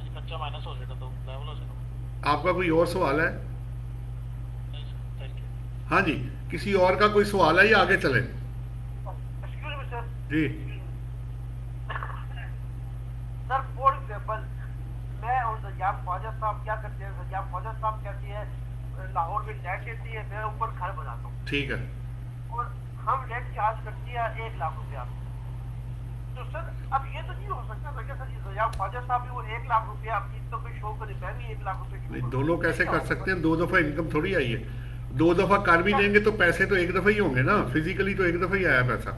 Speaker 4: खर्चा माइनस हो जाएगा तो लेवल हो जाएगा।
Speaker 1: आपका कोई और सवाल है?
Speaker 4: नहीं सर, थैंक यू।
Speaker 1: हाँ जी, किसी और का कोई सवाल है या आगे चले?
Speaker 3: Excuse me sir.
Speaker 1: जी
Speaker 3: सर फॉर एग्जाम्पल मैं और सज्जाद ख्वाजा साहब क्या करते हैं, सज्जाद ख्वाजा साहब कहती है लाहौर में नेट लेती है, मैं ऊपर घर बनाता हूँ,
Speaker 1: ठीक है।
Speaker 3: और हम नेट चार्ज करती है 1 लाख रुपया। तो सर अब ये तो नहीं हो सकता ना कि सर सज्जाद ख्वाजा साहब भी वो 1 लाख रुपया अपनी इनकम पे शो करे, मैं भी 1 लाख रुपये
Speaker 1: नहीं, दोनों कैसे कर सकते हैं? 2 दफ़ा इनकम थोड़ी आई है। 2 दफ़ा कर भी देंगे तो पैसे तो एक दफ़ा ही होंगे ना, फिजिकली तो एक दफ़ा ही आया पैसा।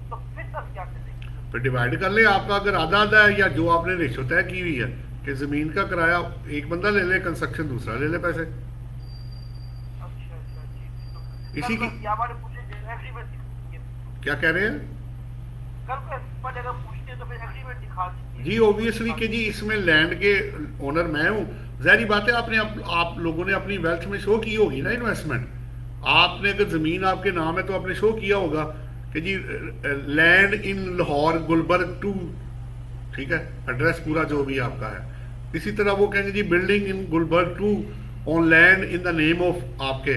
Speaker 3: तो फिर सर क्या करेंगे?
Speaker 1: फिर डिवाइड कर ले, आपका अगर आधा आधा है या जो आपने रेशो तय की हुई है कि ज़मीन का किराया एक बंदा ले ले, कंस्ट्रक्शन दूसरा ले ले पैसे।
Speaker 3: अच्छा अच्छा ठीक।
Speaker 1: इसी की
Speaker 3: हमारे पूछे एग्रीमेंट
Speaker 1: क्या कह रहे हैं
Speaker 3: कल पहले अगर पूछते तो फिर एग्रीमेंट दिखा दीजिए।
Speaker 1: जी? ऑब्वियसली कि जी इसमें लैंड के ओनर मैं हूँ, ज़ाहिर बात है। आपने आप लोगों ने अपनी वेल्थ में शो की होगी ना इन्वेस्टमेंट। आपने अगर ज़मीन आपके नाम है तो आपने शो किया होगा कि जी लैंड इन लाहौर गुलबर्ग 2, ठीक है, एड्रेस पूरा जो भी आपका है। इसी तरह वो कहेंगे जी building in Gulberg 2 on land in the name of आपके,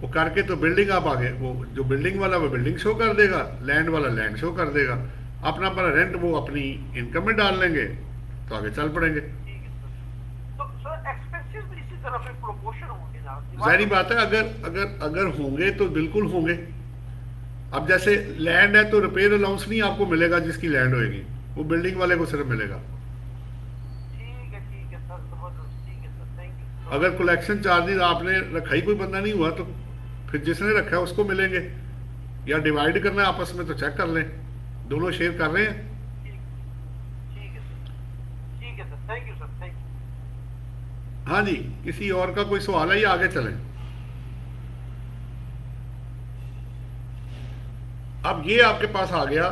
Speaker 1: वो करके तो बिल्डिंग आप आगे, वो जो बिल्डिंग वाला वो बिल्डिंग शो कर देगा, लैंड वाला लैंड शो कर देगा, अपना अपना रेंट वो अपनी इनकम में डाल लेंगे, तो आगे चल पड़ेंगे।
Speaker 3: ठीक है सर। तो सर एक्सपेंसेस भी इसी तरह से प्रोपोर्शन होंगे ना?
Speaker 1: जाहिर बात है, अगर होंगे तो बिल्कुल होंगे। अब जैसे लैंड है तो रिपेयर अलाउंस नहीं आपको मिलेगा जिसकी लैंड होएगी, वो बिल्डिंग वाले को सिर्फ मिलेगा।
Speaker 3: ठीक है सर, जबरदस्त। ठीक है सर, थैंक यू।
Speaker 1: अगर कलेक्शन चार्जेस आपने रखा ही कोई बंदा नहीं हुआ तो फिर जिसने रखा है उसको मिलेंगे, या डिवाइड करना है आपस में तो चेक कर लें, दोनों शेयर कर रहे हैं।
Speaker 3: ठीक है sir, thank you sir, thank you.
Speaker 1: हाँ जी, किसी और का कोई सवाल है या आगे चलें? अब ये आपके पास आ गया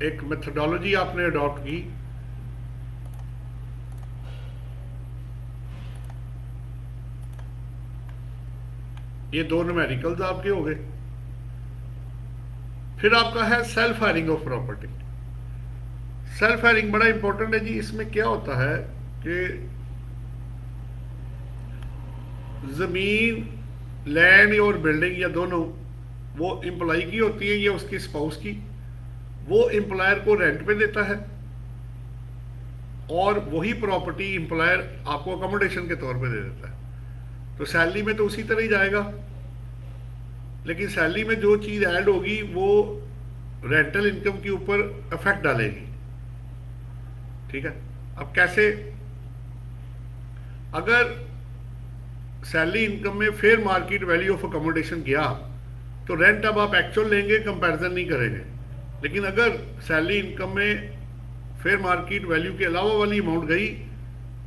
Speaker 1: एक मेथोडोलॉजी आपने अडॉप्ट की, ये 2 न्यूमेरिकल्स आपके हो गए। फिर आपका है self hiring of property. Self hiring बड़ा इंपॉर्टेंट है जी। इसमें क्या होता है कि जमीन, लैंड और बिल्डिंग या दोनों वो एम्प्लॉय की होती है या उसकी स्पाउस की, वो एम्प्लॉयर को रेंट पे देता है और वही प्रॉपर्टी एम्प्लॉयर आपको अकोमोडेशन के तौर पे दे देता है। तो सैलरी में तो उसी तरह ही जाएगा, लेकिन सैलरी में जो चीज़ ऐड होगी वो रेंटल इनकम के ऊपर इफेक्ट डालेगी, ठीक है। अब कैसे? अगर सैलरी इनकम में fair market value of accommodation गया तो रेंट अब आप एक्चुअल लेंगे, कंपैरिजन नहीं करेंगे। लेकिन अगर सैलरी इनकम में फेयर मार्केट वैल्यू के अलावा वाली अमाउंट गई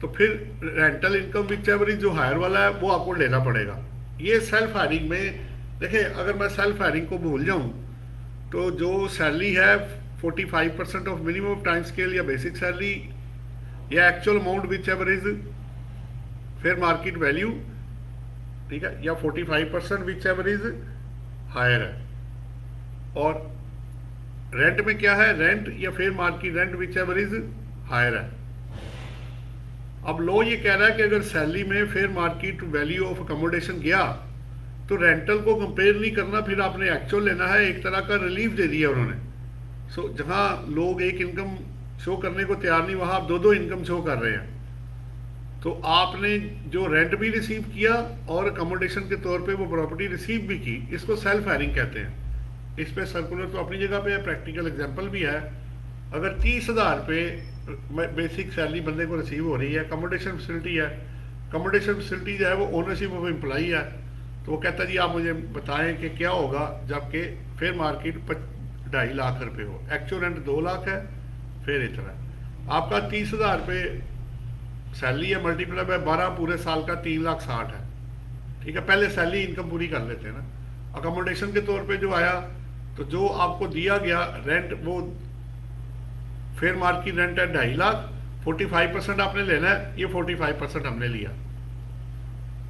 Speaker 1: तो फिर रेंटल इनकम विच एवरेज जो हायर वाला है वो आपको लेना पड़ेगा। ये सेल्फ हायरिंग में देखिए, अगर मैं सेल्फ हायरिंग को भूल जाऊं तो जो सैलरी है 45% ऑफ मिनिमम टाइम स्केल या बेसिक सैलरी या actual amount which average fair market value, ठीक है, या 45% विच एवरेज हायर है। और रेंट में क्या है, रेंट या फेयर मार्केट रेंट विच एवरेज हायर है। अब लॉ ये कह रहा है कि अगर सैलरी में fair market value of accommodation गया तो रेंटल को कंपेयर नहीं करना, फिर आपने एक्चुअल लेना है। एक तरह का रिलीफ दे दिया उन्होंने। सो जहां लोग एक इनकम शो करने को तैयार नहीं, वहां आप दो इनकम शो कर रहे हैं। तो आपने जो रेंट भी रिसीव किया और अकोमोडेशन के तौर पे वो प्रॉपर्टी रिसीव भी की, इसको सेल्फ हायरिंग कहते हैं। इस पे सर्कुलर तो अपनी जगह पे है, प्रैक्टिकल एग्जांपल भी है। अगर 30,000 रुपये बेसिक सैलरी बंदे को रिसीव हो रही है, अकोमोडेशन फैसिलिटी है, अकोमोडेशन फैसिलिटी जो है वो ओनरशिप ऑफ एम्प्लॉई है, तो वो कहता है जी आप मुझे बताएं कि क्या होगा जबकि फेयर मार्केट 2.5 लाख रुपये हो, एक्चुअल रेंट 2 लाख है, फिर इतना आपका 30,000 रुपये सैलरी है, मल्टीप्लाई बाय 12 पूरे साल का 3,60,000 है। ठीक है, पहले सैलरी इनकम पूरी कर लेते हैं ना। अकोमोडेशन के तौर पे जो आया, तो जो आपको दिया गया रेंट वो फेयर मार्केट रेंट है 2.5 लाख, 45% आपने लेना है, ये 45% हमने लिया।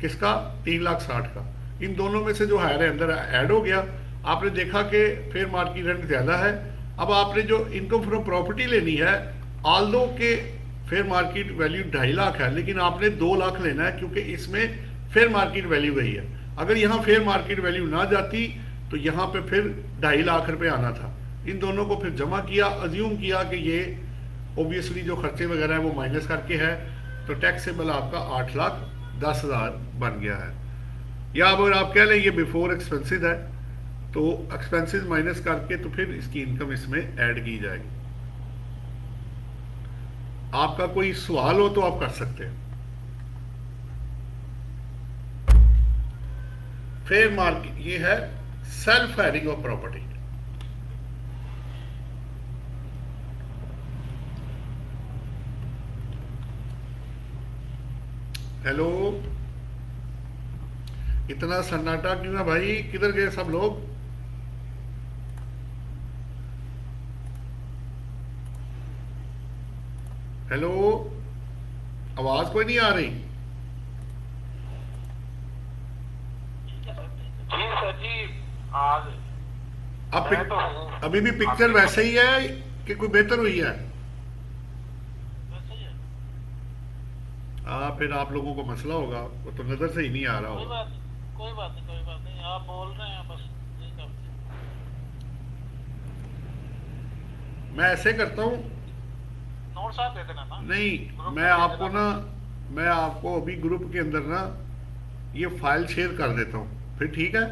Speaker 1: किसका? 3,60,000 का। इन दोनों में से जो हायर है अंदर ऐड हो गया। आपने देखा कि फेयर मार्केट रेंट ज़्यादा है। अब आपने जो इनकम फ्रॉम प्रॉपर्टी लेनी है, ऑल्दो के फेयर मार्केट वैल्यू 2.5 लाख है, लेकिन आपने 2 लाख लेना है क्योंकि इसमें फेयर मार्केट वैल्यू गई है। अगर यहाँ फेयर मार्केट वैल्यू ना जाती तो यहाँ पे फिर 2.5 लाख रुपए आना था। इन दोनों को फिर जमा किया, अज्यूम किया कि ये ओबियसली जो खर्चे वगैरह है वो माइनस करके है, तो टैक्सेबल आपका 8,10,000 बन गया है। या अगर आप कह लें ये बिफोर एक्सपेंसेस है, तो एक्सपेंसेस माइनस करके तो फिर इसकी इनकम इसमें ऐड की जाएगी। आपका कोई सवाल हो तो आप कर सकते हैं। फेयर मार्केट ये है self hiring of property. Hello, इतना सन्नाटा क्यों है भाई? किधर गए सब लोग? हेलो, आवाज कोई नहीं आ रही?
Speaker 4: जी सर जी, आज
Speaker 1: अब
Speaker 4: मैं तो हूँ।
Speaker 1: अभी भी पिक्चर वैसे ही है कि कोई बेहतर हुई है?
Speaker 4: वैसे ही है।
Speaker 1: फिर आप लोगों को मसला होगा, वो तो नजर से ही नहीं आ रहा
Speaker 4: कोई
Speaker 1: होगा।
Speaker 4: बात नहीं, आप बोल रहे हैं बस यही करते हैं।
Speaker 1: मैं ऐसे करता हूँ,
Speaker 4: नोट साहब दे देना ना।
Speaker 1: नहीं
Speaker 4: ग्रुप
Speaker 1: मैं
Speaker 4: में
Speaker 1: आपको
Speaker 4: दे देना।
Speaker 1: मैं आपको अभी ग्रुप के अंदर ना ये फाइल शेयर कर देता हूँ, फिर ठीक है?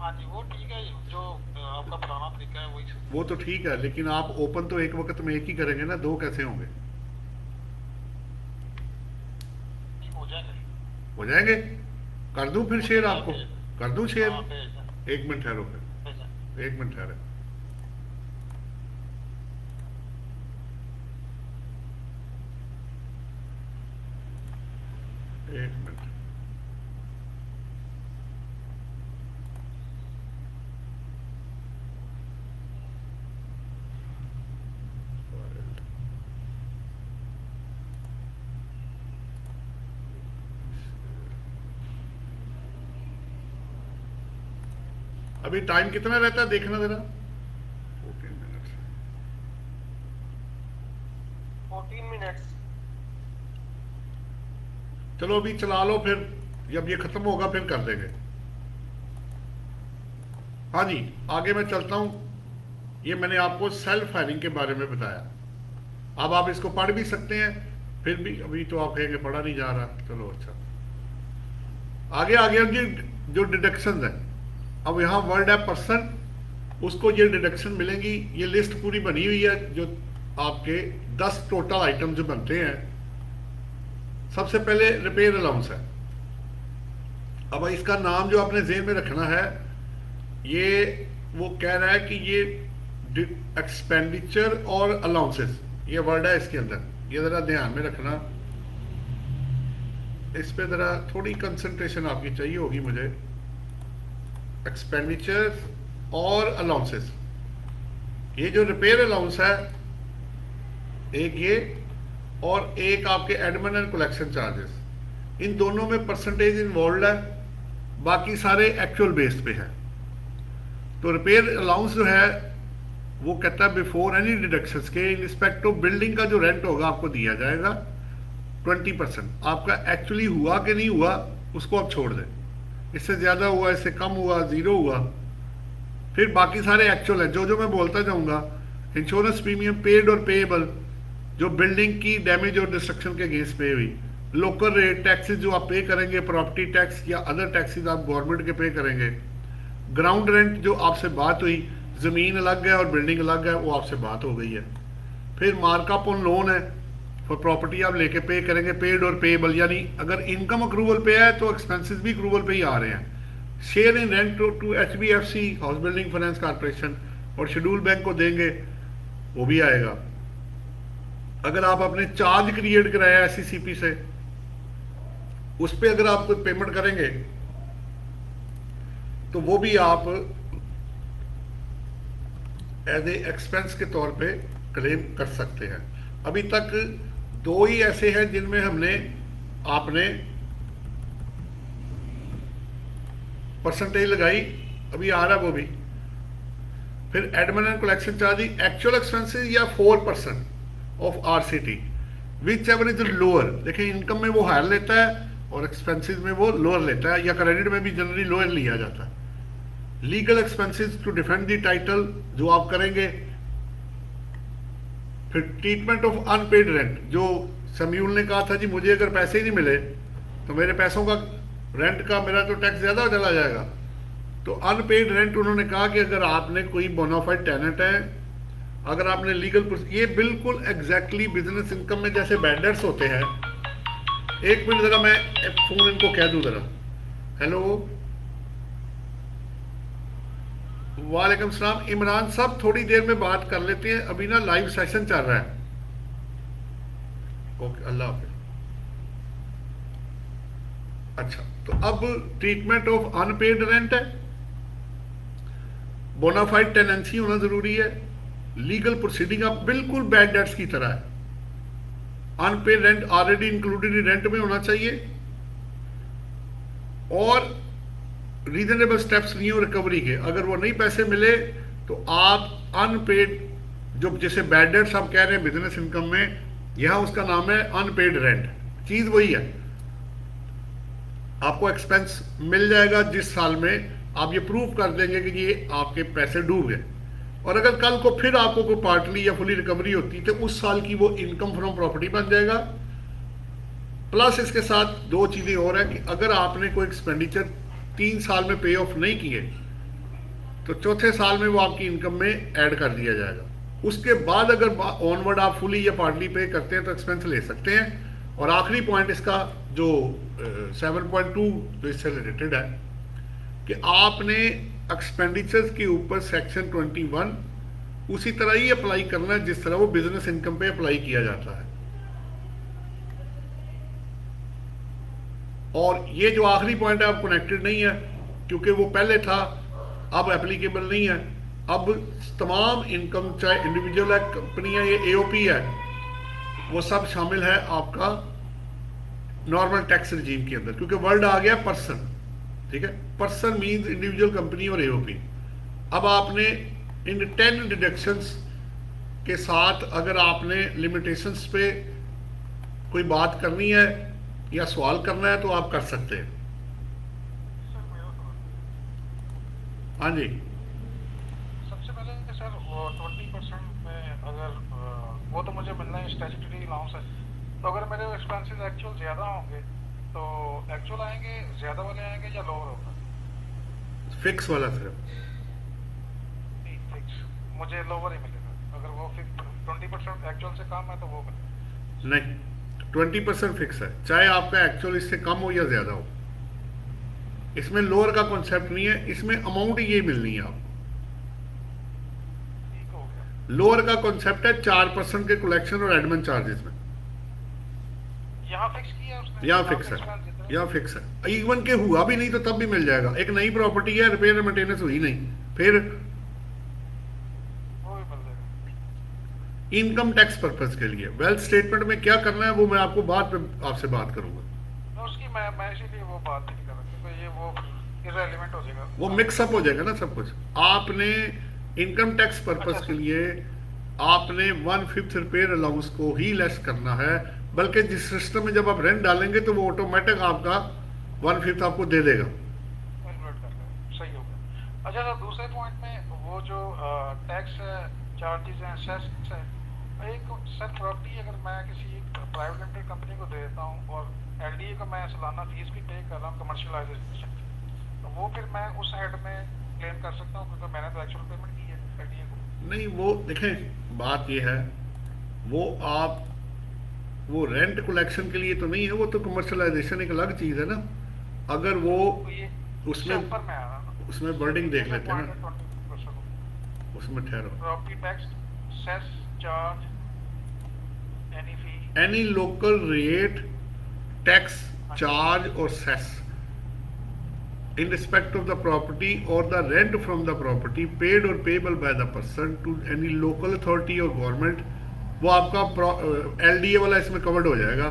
Speaker 4: हाँ जी, वो ठीक है, जो आपका पुराना तरीका है वही
Speaker 1: वो तो ठीक है, लेकिन आप ओपन तो एक वक्त में एक ही करेंगे ना, 2 कैसे होंगे?
Speaker 4: हो जाएगा।
Speaker 1: हो जाएंगे? कर दूं फिर शेयर आपको? कर दूं शेयर?
Speaker 4: हाँ, भेज दें,
Speaker 1: 1 मिनट ठहरो, फिर
Speaker 4: भेज दें।
Speaker 1: 1 मिनट ठहरे। एक मिनट। अभी टाइम कितना रहता है देखना जरा। 14 मिनट।
Speaker 3: 14 मिनट्स।
Speaker 1: चलो अभी चला लो, फिर जब ये खत्म होगा फिर कर देंगे। हाँ जी, आगे मैं चलता हूं। ये मैंने आपको सेल्फ हायरिंग के बारे में बताया। अब आप इसको पढ़ भी सकते हैं, फिर भी अभी तो आप कहेंगे पढ़ा नहीं जा रहा। चलो अच्छा, आगे आ गया जी जो डिडक्शन है। अब यहाँ वर्ड है पर्सन, उसको ये डिडक्शन मिलेंगी। ये लिस्ट पूरी बनी हुई है जो आपके 10 टोटल आइटम जो बनते हैं सबसे पहले रिपेयर अलाउंस है। अब इसका नाम जो आपने जेहन में रखना है, ये वो कह रहा है कि ये एक्सपेंडिचर और अलाउंसेस, ये वर्ड है इसके अंदर, ये ज़रा ध्यान में रखना। इस पे ज़रा थोड़ी कंसंट्रेशन आपकी चाहिए होगी मुझे। एक्सपेंडिचर और अलाउंसेस, ये जो रिपेयर अलाउंस है एक ये, और एक आपके एडमिन एंड कलेक्शन चार्जेस, इन दोनों में परसेंटेज इन्वॉल्व है, बाकी सारे एक्चुअल बेस पे है। तो रिपेयर अलाउंस जो है वो कहता है बिफोर एनी डिडक्शंस के इन रिस्पेक्ट ऑफ बिल्डिंग का जो रेंट होगा आपको दिया जाएगा 20%। आपका एक्चुअली हुआ कि नहीं हुआ उसको आप छोड़ दें, इससे ज़्यादा हुआ, इससे कम हुआ, ज़ीरो हुआ, फिर बाकी सारे एक्चुअल है जो जो मैं बोलता जाऊँगा। इंश्योरेंस प्रीमियम पेड और पेएबल, जो बिल्डिंग की डैमेज और डिस्ट्रक्शन के अगेंस्ट पे हुई, लोकल रेट टैक्सेस जो आप पे करेंगे, प्रॉपर्टी टैक्स या अदर टैक्सेस आप गवर्नमेंट के पे करेंगे, ग्राउंड रेंट जो आपसे बात हुई, ज़मीन अलग है और बिल्डिंग अलग है, वो आपसे बात हो गई है। फिर मार्कअप ऑन लोन है, फॉर प्रॉपर्टी आप लेके पे करेंगे, पेड और पेएबल, यानी अगर इनकम अक्रूवल पे है तो एक्सपेंसेस भी अक्रूवल पे ही आ रहे हैं। Share in rent to HBFC house building finance corporation और शेड्यूल बैंक को देंगे, वो भी आएगा। अगर आप अपने चार्ज क्रिएट कराया SCCP से, उस पर अगर आप कोई पेमेंट करेंगे तो वो भी आप एज ए एक्सपेंस के तौर पे क्लेम कर सकते हैं। अभी तक दो ही ऐसे हैं जिनमें आपने परसेंटेज लगाई, अभी आ रहा वो भी। फिर admin and collection charging actual expenses या 4% of RCT, which ever is lower. देखिए इनकम में वो हायर लेता है और एक्सपेंसेस में वो लोअर लेता है, या क्रेडिट में भी जनरली लोअर लिया जाता है। Legal expenses to defend the title जो आप करेंगे। फिर ट्रीटमेंट ऑफ अनपेड रेंट, जो समयूल ने कहा था जी मुझे अगर पैसे ही नहीं मिले तो मेरे पैसों का रेंट का मेरा तो टैक्स ज़्यादा चला जाएगा। तो अनपेड रेंट उन्होंने कहा कि अगर आपने कोई बोनाफाइड टेनेंट है, अगर आपने लीगल, ये बिल्कुल एग्जैक्टली बिजनेस इनकम में जैसे बैड डेट्स होते हैं। एक मिनट ज़रा मैं फ़ोन इनको कह दूँ ज़रा। हेलो, वालेकुम सलाम। इमरान साहब थोड़ी देर में बात कर लेते हैं, अभी ना लाइव सेशन चल रहा है। ओके, अल्लाह हाफिज़। अच्छा, तो अब ट्रीटमेंट ऑफ अनपेड रेंट है, बोनाफाइड टेनेंसी होना जरूरी है, लीगल प्रोसीडिंग आप बिल्कुल बैड डेट्स की तरह है। Unpaid rent already included in rent में होना चाहिए, और रीजनेबल स्टेप्स नहीं हो रिकवरी के। अगर वो नहीं पैसे मिले तो आप अनपेड, जो जैसे बैड डेट्स आप कह रहे हैं बिजनेस इनकम में, यहां उसका नाम है अनपेड रेंट। चीज वही है, आपको एक्सपेंस मिल जाएगा जिस साल में आप ये प्रूव कर देंगे कि ये आपके पैसे डूब गए, और अगर कल को फिर आपको कोई पार्टली या फुली रिकवरी होती तो उस साल की वो इनकम फ्रॉम प्रॉपर्टी बन जाएगा। प्लस इसके साथ दो चीजें और है कि अगर आपने कोई एक्सपेंडिचर 3 साल में पे ऑफ नहीं किए तो चौथे साल में वो आपकी इनकम में ऐड कर दिया जाएगा। उसके बाद अगर ऑनवर्ड आप फुली या पार्टली पे करते हैं तो एक्सपेंस ले सकते हैं। और आखिरी पॉइंट इसका जो 7.2 जो इससे रिलेटेड है कि आपने एक्सपेंडिचर्स के ऊपर सेक्शन 21 उसी तरह ही अप्लाई करना है जिस तरह वो बिजनेस इनकम पे अप्लाई किया जाता है। और ये जो आखिरी पॉइंट है अब कनेक्टेड नहीं है क्योंकि वो पहले था, अब एप्लीकेबल नहीं है। अब तमाम इनकम, चाहे इंडिविजुअल है, कंपनी है, ये AOP है, वो सब शामिल है आपका नॉर्मल टैक्स रिजीम के अंदर, क्योंकि वर्ड आ गया पर्सन। ठीक है, पर्सन मींस इंडिविजुअल, कंपनी और AOP। अब आपने इन 10 डिडक्शंस के साथ अगर आपने लिमिटेशंस पे कोई बात करनी है या सवाल करना है तो आप कर सकते हैं। हाँ जी,
Speaker 4: सबसे पहले सर वो 20% में अगर वो तो मुझे मिलना है स्टैट्यूटरी अलाउंस है, तो अगर मेरे एक्सपेंसेस एक्चुअल ज़्यादा होंगे तो एक्चुअल आएंगे, ज़्यादा वाले आएंगे या लोअर होगा?
Speaker 1: फिक्स वाला सिर्फ
Speaker 4: फिक्स मुझे लोअर ही मिलेगा। अगर वो 20% एक्चुअल से कम है तो वो मिलेगा
Speaker 1: नहीं, 20% फिक्स है, चाहे आपका एक्चुअल इससे कम हो या ज़्यादा हो। इसमें लोअर का कॉन्सेप्ट नहीं है, इसमें अमाउंट ये मिलनी है आपको।
Speaker 4: ठीक हो गया।
Speaker 1: लोअर का कॉन्सेप्ट है 4% के कलेक्शन और एडमिन चार्जेस में।
Speaker 4: यहाँ फिक्स किया उसने,
Speaker 1: यहाँ फिक्स है, यहाँ फिक्स है। इवन के हुआ भी नहीं तो तब भी मिल जाएगा। एक नई प्रॉपर्टी है, रिपेयर मेंटेनेंस हुई नहीं, फिर
Speaker 4: वो भी मिल जाएगा।
Speaker 1: इनकम टैक्स पर्पज के लिए वेल्थ स्टेटमेंट में क्या करना है वो मैं आपको बाद में आपसे बात करूंगा।
Speaker 4: उसकी मैं इसीलिए वो बात नहीं कर रहा, क्योंकि ये वो इररिलेवेंट हो जाएगा।
Speaker 1: वो मिक्सअप हो जाएगा ना सब कुछ। आपने इनकम टैक्स पर्पज के लिए आपने 1/5 रिपेयर अलाउंस को ही लेस करना है, बल्कि जिस सिस्टम में जब आप रेंट डालेंगे तो वो ऑटोमेटिक आपका 1/5 आपको दे देगा।
Speaker 4: कैलकुलेट कर लो, सही हो गया। अच्छा सर, दूसरे पॉइंट में वो जो टैक्स चार्जेस हैं, सेस है, एक सर प्रॉपर्टी अगर मैं किसी प्राइवेट लिमिटेड कंपनी को दे देता हूँ और एलडीए को मैं सालाना फीस भी पे कर रहा हूँ कमर्शियलाइजेशन की, तो वो फिर मैं उस हेड में क्लेम कर सकता हूँ, क्योंकि मैंने तो एक्चुअल पेमेंट की है एलडीए को।
Speaker 1: नहीं, वो देखें, बात ये है, वो आप वो रेंट कलेक्शन के लिए तो नहीं है, वो तो कमर्शलाइजेशन एक अलग चीज़ है ना। अगर वो
Speaker 4: तो ये
Speaker 1: उसमें
Speaker 4: ऊपर में आ रहा है ना,
Speaker 1: उसमें वर्डिंग देख लेते हैं ना,
Speaker 4: 20%
Speaker 1: उसमें ठहरो।
Speaker 4: Property tax, cess charge, any fee,
Speaker 1: any local rate, tax, charge और cess in respect of the property or the rent from the property paid or payable by the person to any local authority or government, वो आपका LDA वाला इसमें covered हो जाएगा।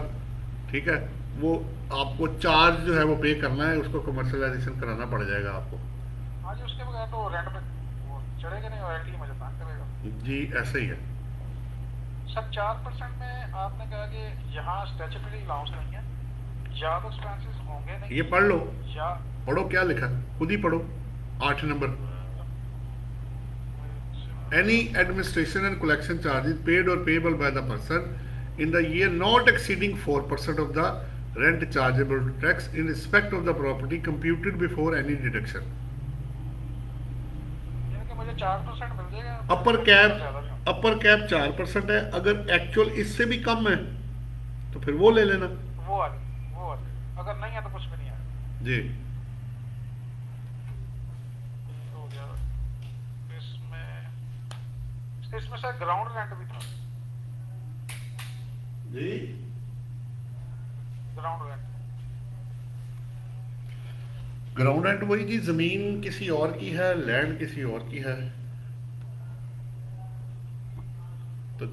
Speaker 1: ठीक है, वो आपको चार्ज जो है वो पे करना है, उसको कमर्शलाइजेशन कराना पड़ जाएगा आपको।
Speaker 4: हाँ जी, उसके बगैर तो रेंट पे वो चढ़ेगा नहीं और एलडीए मुझे तंग करेगा।
Speaker 1: जी ऐसा ही है।
Speaker 4: सर 4% में आपने कहा कि यहाँ स्टैट्यूटरी अलाउंस नहीं है, या तो एक्सपेंसेस होंगे नहीं,
Speaker 1: ये पढ़ लो,
Speaker 4: या
Speaker 1: पढ़ो क्या लिखा, खुद ही पढ़ो। 8 number, any administration and collection charges paid or payable by the person in the year not exceeding 4% of the rent chargeable to tax in respect of the property computed before any deduction.
Speaker 4: यानी कि मुझे 4% मिल जाएगा।
Speaker 1: Upper cap 4% है, अगर actual इससे भी कम है तो फिर वो ले लेना।
Speaker 4: वो वाली अगर नहीं है तो कुछ भी नहीं है
Speaker 1: जी।
Speaker 4: हो गया। इसमें सर ग्राउंड रेंट भी था।
Speaker 1: जी,
Speaker 4: ग्राउंड रेंट
Speaker 1: ग्राउंड रेंट वही जी, जमीन किसी और की है, लैंड किसी और की है, तो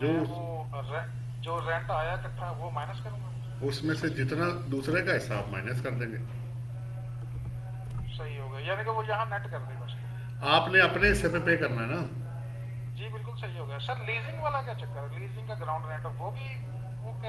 Speaker 4: जो रेंट आया इकट्ठा वो माइनस करूंगा,
Speaker 1: उसमें से जितना दूसरे का हिसाब माइनस कर देंगे।
Speaker 4: सही हो गया। यानी कि वो यहाँ नेट कर देगा उसको।
Speaker 1: आपने अपने हिस्से पे करना है ना।
Speaker 4: जी बिल्कुल सही हो गया। सर लीजिंग वाला क्या चक्कर है, लीजिंग का ग्राउंड रेंट वो भी वो कैसे